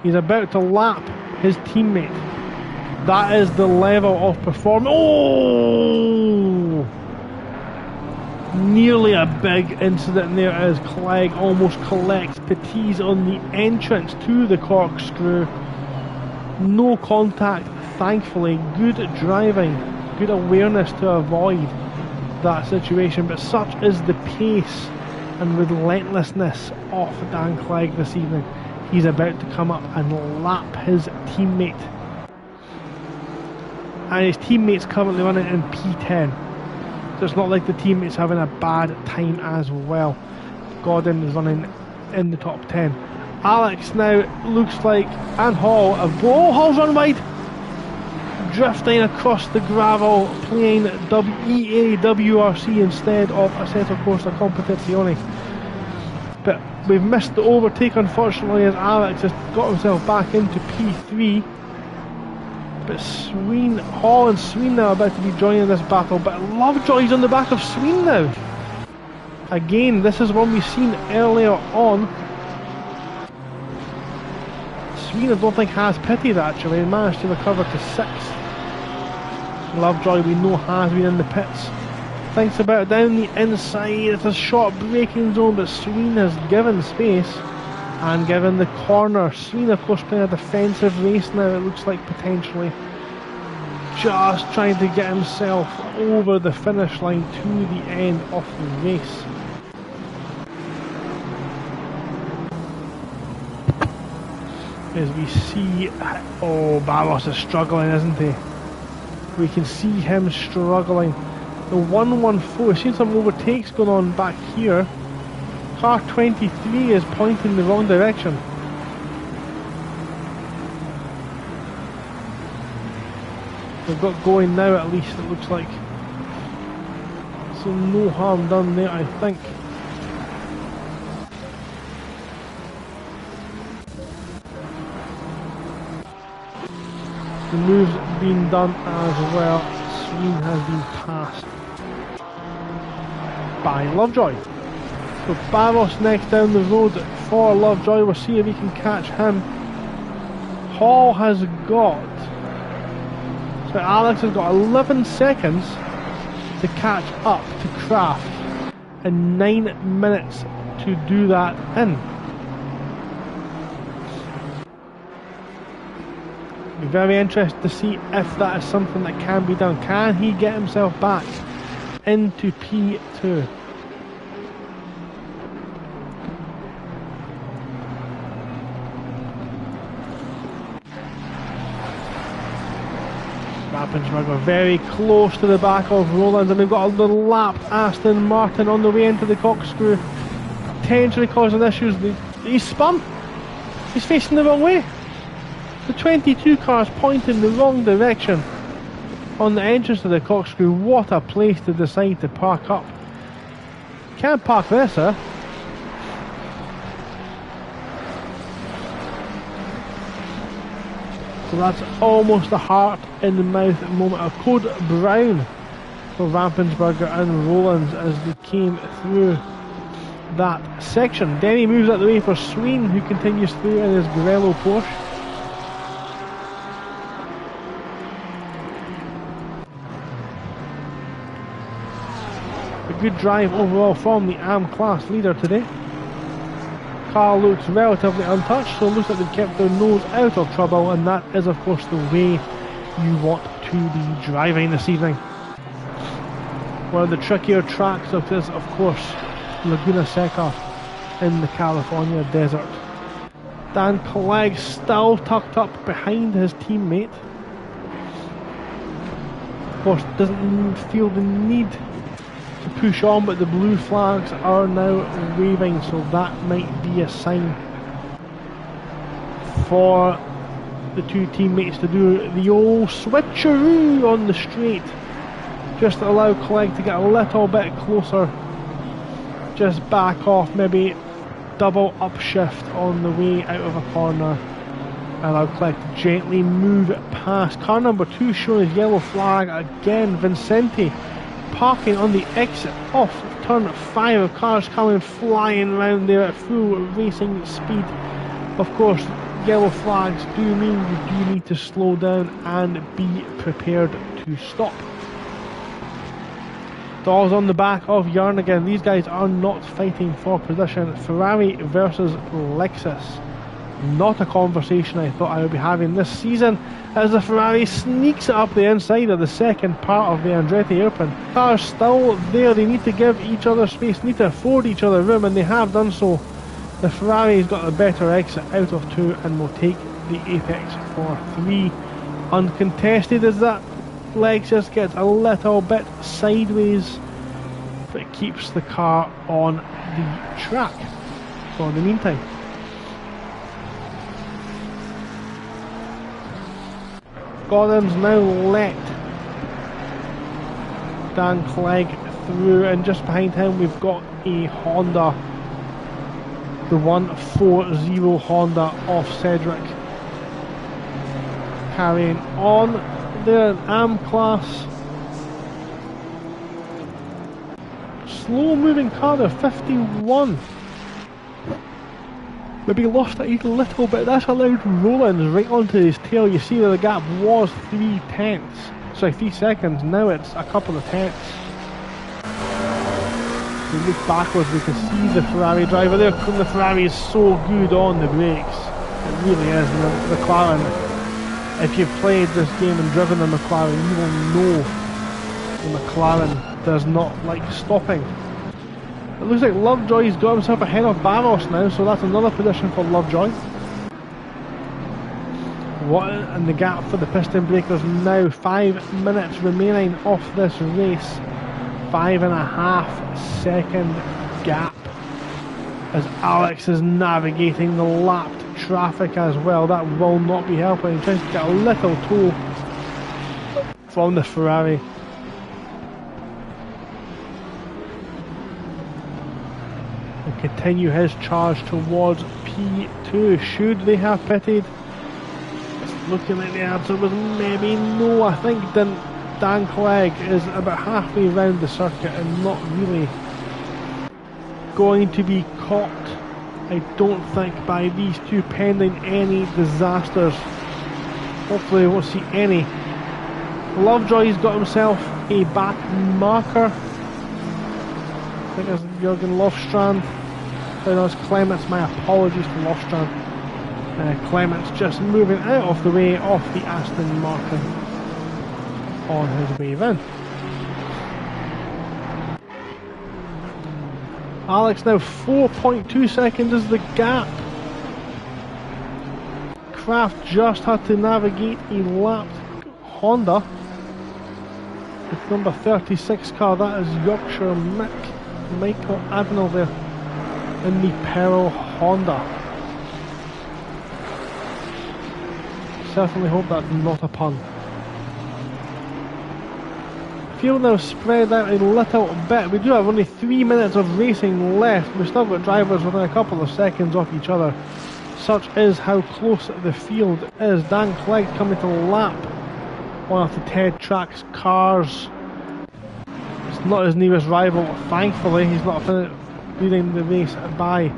He's about to lap his teammate. That is the level of performance. Oh! Nearly a big incident there as Clegg almost collects Petit's on the entrance to the corkscrew. No contact, thankfully. Good driving, good awareness to avoid that situation, but such is the pace and relentlessness of Dan Clegg this evening. He's about to come up and lap his teammate. And his teammate's currently running in P10. So it's not like the teammate's having a bad time as well. Gordon is running in the top 10. Alex now looks like, and Hall, Hall's run wide! Drifting across the gravel, playing EA WRC instead of Assetto Corsa Competizione. But we've missed the overtake unfortunately as Alex has got himself back into P3. But Hall and Sween now are about to be joining this battle, but Lovejoy's on the back of Sween now. Again, this is one we've seen earlier on. Sween I don't think has pitied actually, and managed to recover to 6th. Lovejoy we know has been in the pits. Thinks about it down the inside, it's a short braking zone, but Sween has given space and given the corner. Sween of course playing a defensive race now, it looks like potentially. Just trying to get himself over the finish line to the end of the race. As we see, Barros is struggling, isn't he? We can see him struggling. The 114, we've seen some overtakes going on back here. Car 23 is pointing in the wrong direction. They've got going now at least, it looks like. So no harm done there, I think. The move's been done as well. Sween has been passed by Lovejoy. So Barros next down the road for Lovejoy. We'll see if he can catch him. Hall has got... So Alex has got 11 seconds to catch up to Kraft and 9 minutes to do that in. Be very interested to see if that is something that can be done. Can he get himself back into P2? Rappensberger very close to the back of Roland, and we've got a little lapped Aston Martin on the way into the corkscrew, potentially causing issues. He's spun. He's facing the wrong way. The 22 car's pointing the wrong direction on the entrance to the corkscrew. What a place to decide to park up. Can't park there, sir. So that's almost a heart in the mouth moment. A code brown for Rampensberger and Rollins as they came through that section. Denny moves out the way for Sween, who continues through in his Grello Porsche. A good drive overall from the AM class leader today. Car looks relatively untouched, so it looks like they've kept their nose out of trouble, and that is of course the way you want to be driving this evening. One of the trickier tracks of this, of course, Laguna Seca in the California desert. Dan Clegg still tucked up behind his teammate. Of course, doesn't feel the need to push on, but the blue flags are now waving, so that might be a sign for the two teammates to do the old switcheroo on the straight, just to allow Clegg to get a little bit closer, just back off, maybe double upshift on the way out of a corner, allow Clegg to gently move past. Car number 2 showing his yellow flag again. Vincenti parking on the exit off turn 5 of cars coming flying around there at full racing speed. Of course, yellow flags do mean you do need to slow down and be prepared to stop. Dolls on the back of Yarn again. These guys are not fighting for position. Ferrari versus Lexus. Not a conversation I thought I would be having this season, as the Ferrari sneaks it up the inside of the second part of the Andretti Open. Cars still there, they need to give each other space, need to afford each other room, and they have done so. The Ferrari's got the better exit out of 2 and will take the apex for 3. Uncontested as that Lexus gets a little bit sideways, but it keeps the car on the track for the meantime. Gordon's now let Dan Clegg through, and just behind him we've got a Honda, the 140 Honda of Cedric, carrying on there in AM class. Slow moving car there, 51. Maybe lost it a little bit. That's allowed Rollins right onto his tail. You see that the gap was 3 seconds. Now it's a couple of tenths. We look backwards, we can see the Ferrari driver there. The Ferrari is so good on the brakes. It really is. And the McLaren, if you've played this game and driven the McLaren, you will know the McLaren does not like stopping. It looks like Lovejoy's got himself ahead of Barros now, so that's another position for Lovejoy. And the gap for the piston breakers now, 5 minutes remaining off this race. 5.5 second gap as Alex is navigating the lapped traffic as well. That will not be helping. He tries to get a little tow from the Ferrari. Continue his charge towards P2. Should they have pitted? It's looking like the answer was maybe no. I think Dan Clegg is about halfway around the circuit and not really going to be caught, I don't think, by these two, pending any disasters. Hopefully we won't see any. Lovejoy's got himself a back marker. I think it's Jürgen Lofstrand. No, it's Clements. My apologies to Lofstrand. Clements just moving out of the way of the Aston Martin on his wave in. Alex now 4.2 seconds is the gap. Kraft just had to navigate a lapped Honda with number 36 car. That is Yorkshire Michael Avenel there in the Pearl Honda. Certainly hope that's not a pun. Field now spread out a little bit. We do have only 3 minutes of racing left. We've still got drivers within a couple of seconds off each other. Such is how close the field is. Dan Clegg coming to lap one of the Ted Trax cars. It's not his nearest rival, thankfully. He's not leading the race by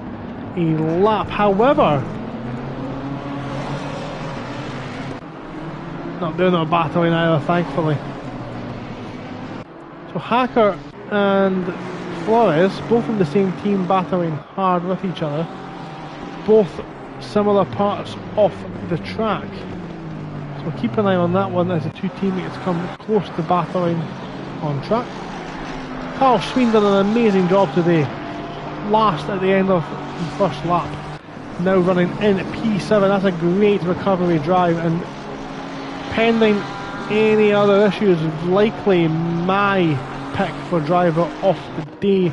a lap. However, they're not battling either, thankfully. So Hacker and Flores, both in the same team, battling hard with each other. Both similar parts of the track. So keep an eye on that one as the two teammates come close to battling on track. Carl Sween done an amazing job today. Last at the end of the first lap. Now running in P7. That's a great recovery drive, and pending any other issues, likely my pick for driver of the day.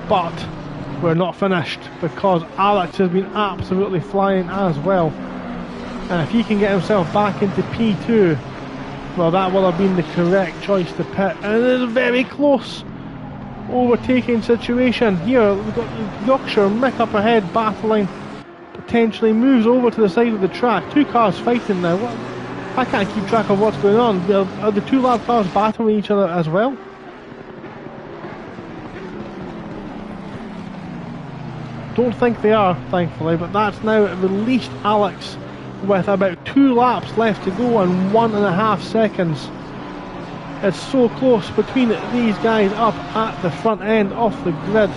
But we're not finished, because Alex has been absolutely flying as well, and if he can get himself back into P2, well, that will have been the correct choice to pit. And it is a very close overtaking situation here. We've got Yorkshire Mick up ahead battling, potentially moves over to the side of the track. Two cars fighting now. I can't keep track of what's going on. Are the two lap cars battling each other as well? Don't think they are, thankfully, but that's now released Alex with about 2 laps left to go and 1.5 seconds. It's so close between these guys up at the front end of the grid.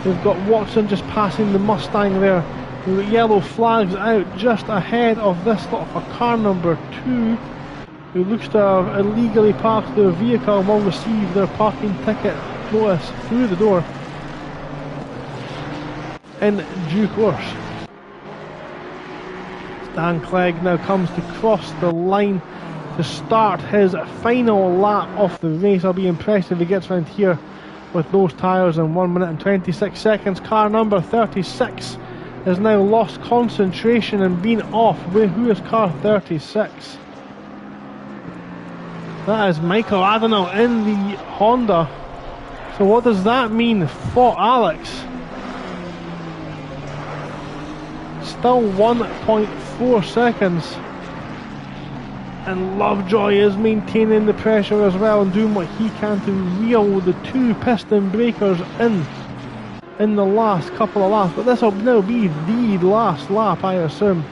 We've got Watson just passing the Mustang there. We've got yellow flags out just ahead of this lot for car number 2, who looks to have illegally parked their vehicle and will receive their parking ticket notice through the door in due course. Dan Clegg now comes to cross the line to start his final lap of the race. I'll be impressed if he gets round here with those tyres in 1 minute and 26 seconds. Car number 36 has now lost concentration and been off. Who is car 36? That is Michael Adenau in the Honda. So what does that mean for Alex? Still 1.4 seconds. And Lovejoy is maintaining the pressure as well and doing what he can to reel the 2 piston breakers in the last couple of laps. But this will now be the last lap, I assume.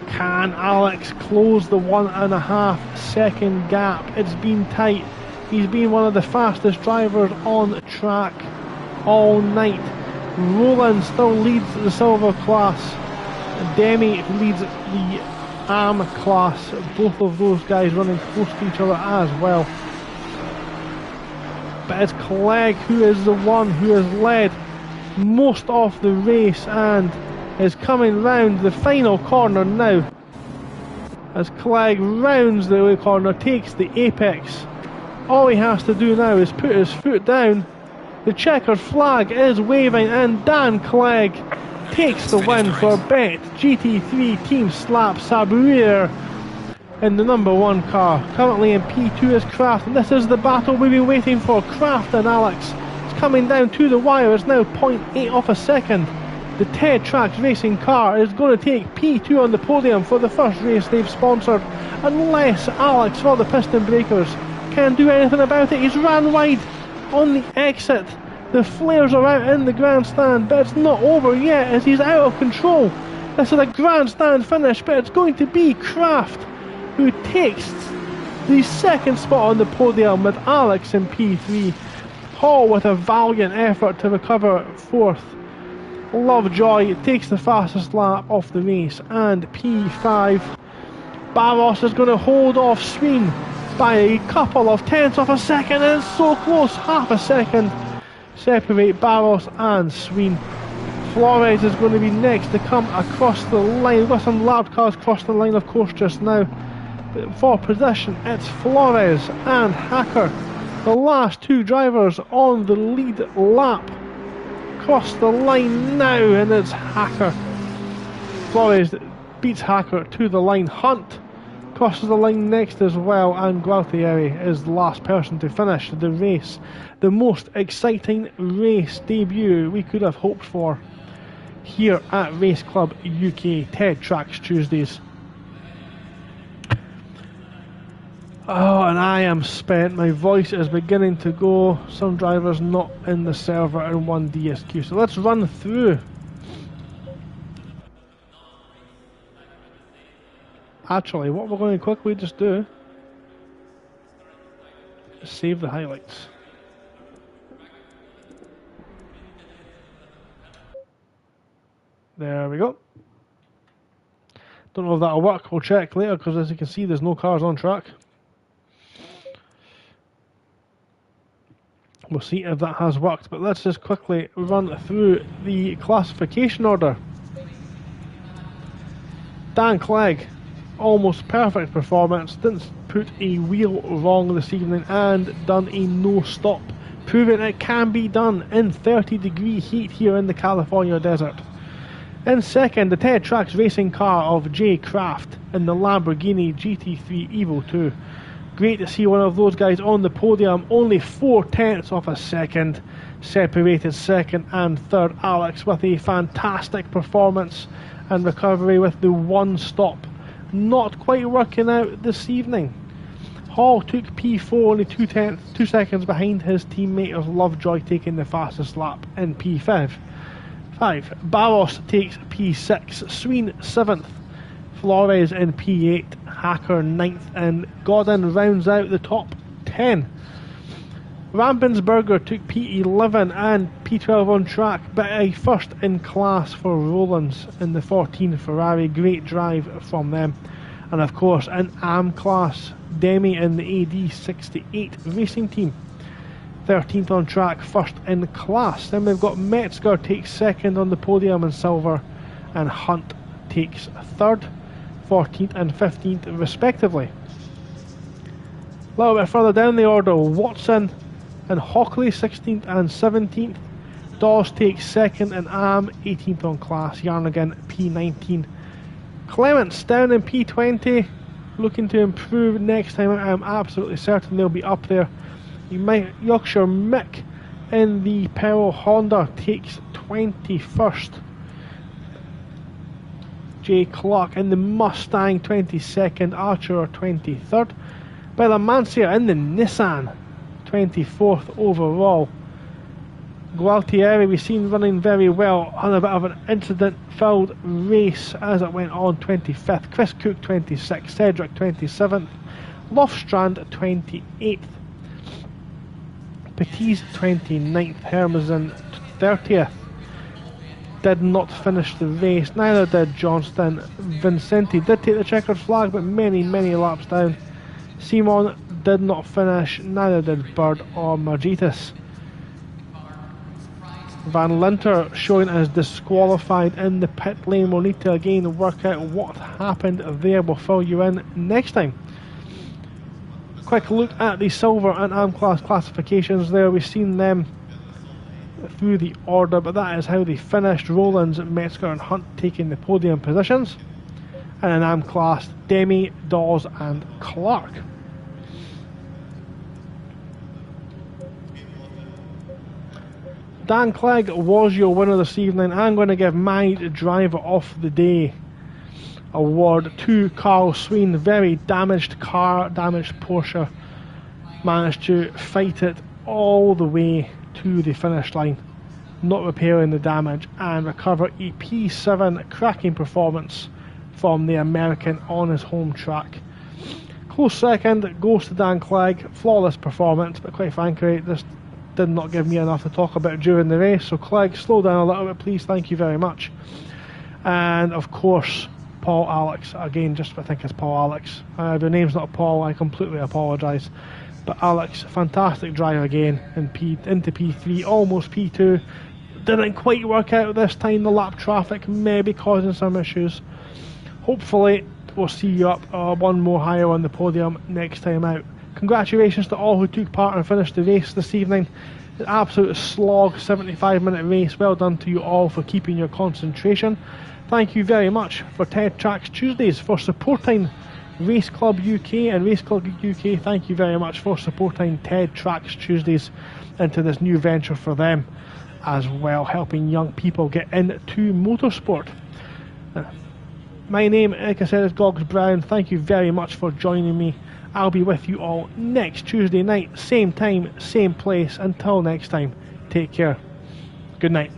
Can Alex close the 1.5 second gap? It's been tight. He's been one of the fastest drivers on track all night. Roland still leads the silver class. Demi leads the AM class. Both of those guys running close to each other as well. But it's Clegg who is the one who has led most of the race and is coming round the final corner now. As Clegg rounds the corner, takes the apex. All he has to do now is put his foot down. The checkered flag is waving and Dan Clegg takes the win for Bet GT3 Team Slap Sabuir in the number 1 car. Currently in P2 is Kraft, and this is the battle we've been waiting for. Kraft and Alex. It's coming down to the wire. It's now 0.8 of a second. The Ted Trax racing car is going to take P2 on the podium for the first race they've sponsored, unless Alex for the piston breakers can do anything about it. He's ran wide on the exit. The flares are out in the grandstand, but it's not over yet as he's out of control. This is a grandstand finish, but it's going to be Kraft who takes the second spot on the podium with Alex in P3. Hall with a valiant effort to recover 4th. Lovejoy takes the fastest lap of the race, and P5. Barros is going to hold off Sween by a couple of tenths of a second, and it's so close, half a second separate Barros and Sween. Flores is going to be next to come across the line. We've got some loud cars across the line, of course, just now. But for position, it's Flores and Hacker, the last 2 drivers on the lead lap. Cross the line now, and it's Hacker. Flores beats Hacker to the line. Hunt crosses the line next as well, and Gualtieri is the last person to finish the race. The most exciting race debut we could have hoped for here at Race Club UK Ted Trax Tuesdays. Oh, and I am spent. My voice is beginning to go. Some drivers not in the server and 1 DSQ. So let's run through. Actually, what we're going to quickly just do is save the highlights. There we go. Don't know if that'll work. We'll check later, because as you can see, there's no cars on track. We'll see if that has worked, but let's just quickly run through the classification order. Dan Clegg, almost perfect performance, didn't put a wheel wrong this evening and done a no stop, proving it can be done in 30-degree heat here in the California desert. In second, the Ted Trax racing car of Jay Kraft in the Lamborghini GT3 Evo 2. Great to see one of those guys on the podium. Only 4 tenths of a second separated second and third. Alex with a fantastic performance and recovery with the one stop. Not quite working out this evening. Hall took P4, only 2 seconds behind his teammate of Lovejoy, taking the fastest lap in P5. Barros takes P6, Sween 7th, Flores in P8, Hacker 9th, and Godin rounds out the top 10. Rampensberger took P11 and P12 on track, but a first in class for Rowlands in the 14 Ferrari. Great drive from them. And of course, in AM class, Demi in the AD68 racing team. 13th on track, first in class. Then we've got Metzger takes second on the podium in silver, and Hunt takes third, 14th and 15th respectively. A little bit further down the order, Watson and Hockley 16th and 17th. Dawes takes second in AM, 18th on class. Yarnigan P19. Clements down in P20, looking to improve next time. I'm absolutely certain they'll be up there. Yorkshire Mick in the Peril Honda takes 21st. Jay Clark in the Mustang 22nd, Archer 23rd. Belamancia in the Nissan 24th overall. Gualtieri we've seen running very well on a bit of an incident-filled race as it went on, 25th. Chris Cook 26th, Cedric 27th, Lofstrand 28th, Petit's 29th, Hermesen 30th. Did not finish the race, neither did Johnston. Vincenti did take the checkered flag, but many laps down. Simon did not finish, neither did Bird or Margitis. Van Linter showing as disqualified in the pit lane. We'll need to again work out what happened there. We'll fill you in next time. Quick look at the silver and AM class classifications there. We've seen them through the order, but that is how they finished. Rowlands, Metzger and Hunt taking the podium positions. And in AM class, Demi, Dawes and Clark. Dan Clegg was your winner this evening. I'm going to give my driver of the day award to Carl Sween. Very damaged car, damaged Porsche. Managed to fight it all the way to the finish line, not repairing the damage, and recover a P7. Cracking performance from the American on his home track. Close second goes to Dan Clegg. Flawless performance, but quite frankly, this did not give me enough to talk about during the race. So Clegg, slow down a little bit please, thank you very much. And of course Paul Alex, again, just I think it's Paul Alex. If your name's not Paul, I completely apologise. But Alex, fantastic drive again into P3, almost P2. Didn't quite work out this time, the lap traffic maybe causing some issues. Hopefully we'll see you up one more higher on the podium next time out. Congratulations to all who took part and finished the race this evening. An absolute slog, 75-minute race. Well done to you all for keeping your concentration. Thank you very much for TED Trax Tuesdays for supporting Race Club UK, and Race Club UK, thank you very much for supporting TED Trax Tuesdays into this new venture for them, as well helping young people get into motorsport. My name, like I said, is Gogs Brown. Thank you very much for joining me. I'll be with you all next Tuesday night, same time, same place. Until next time, take care. Good night.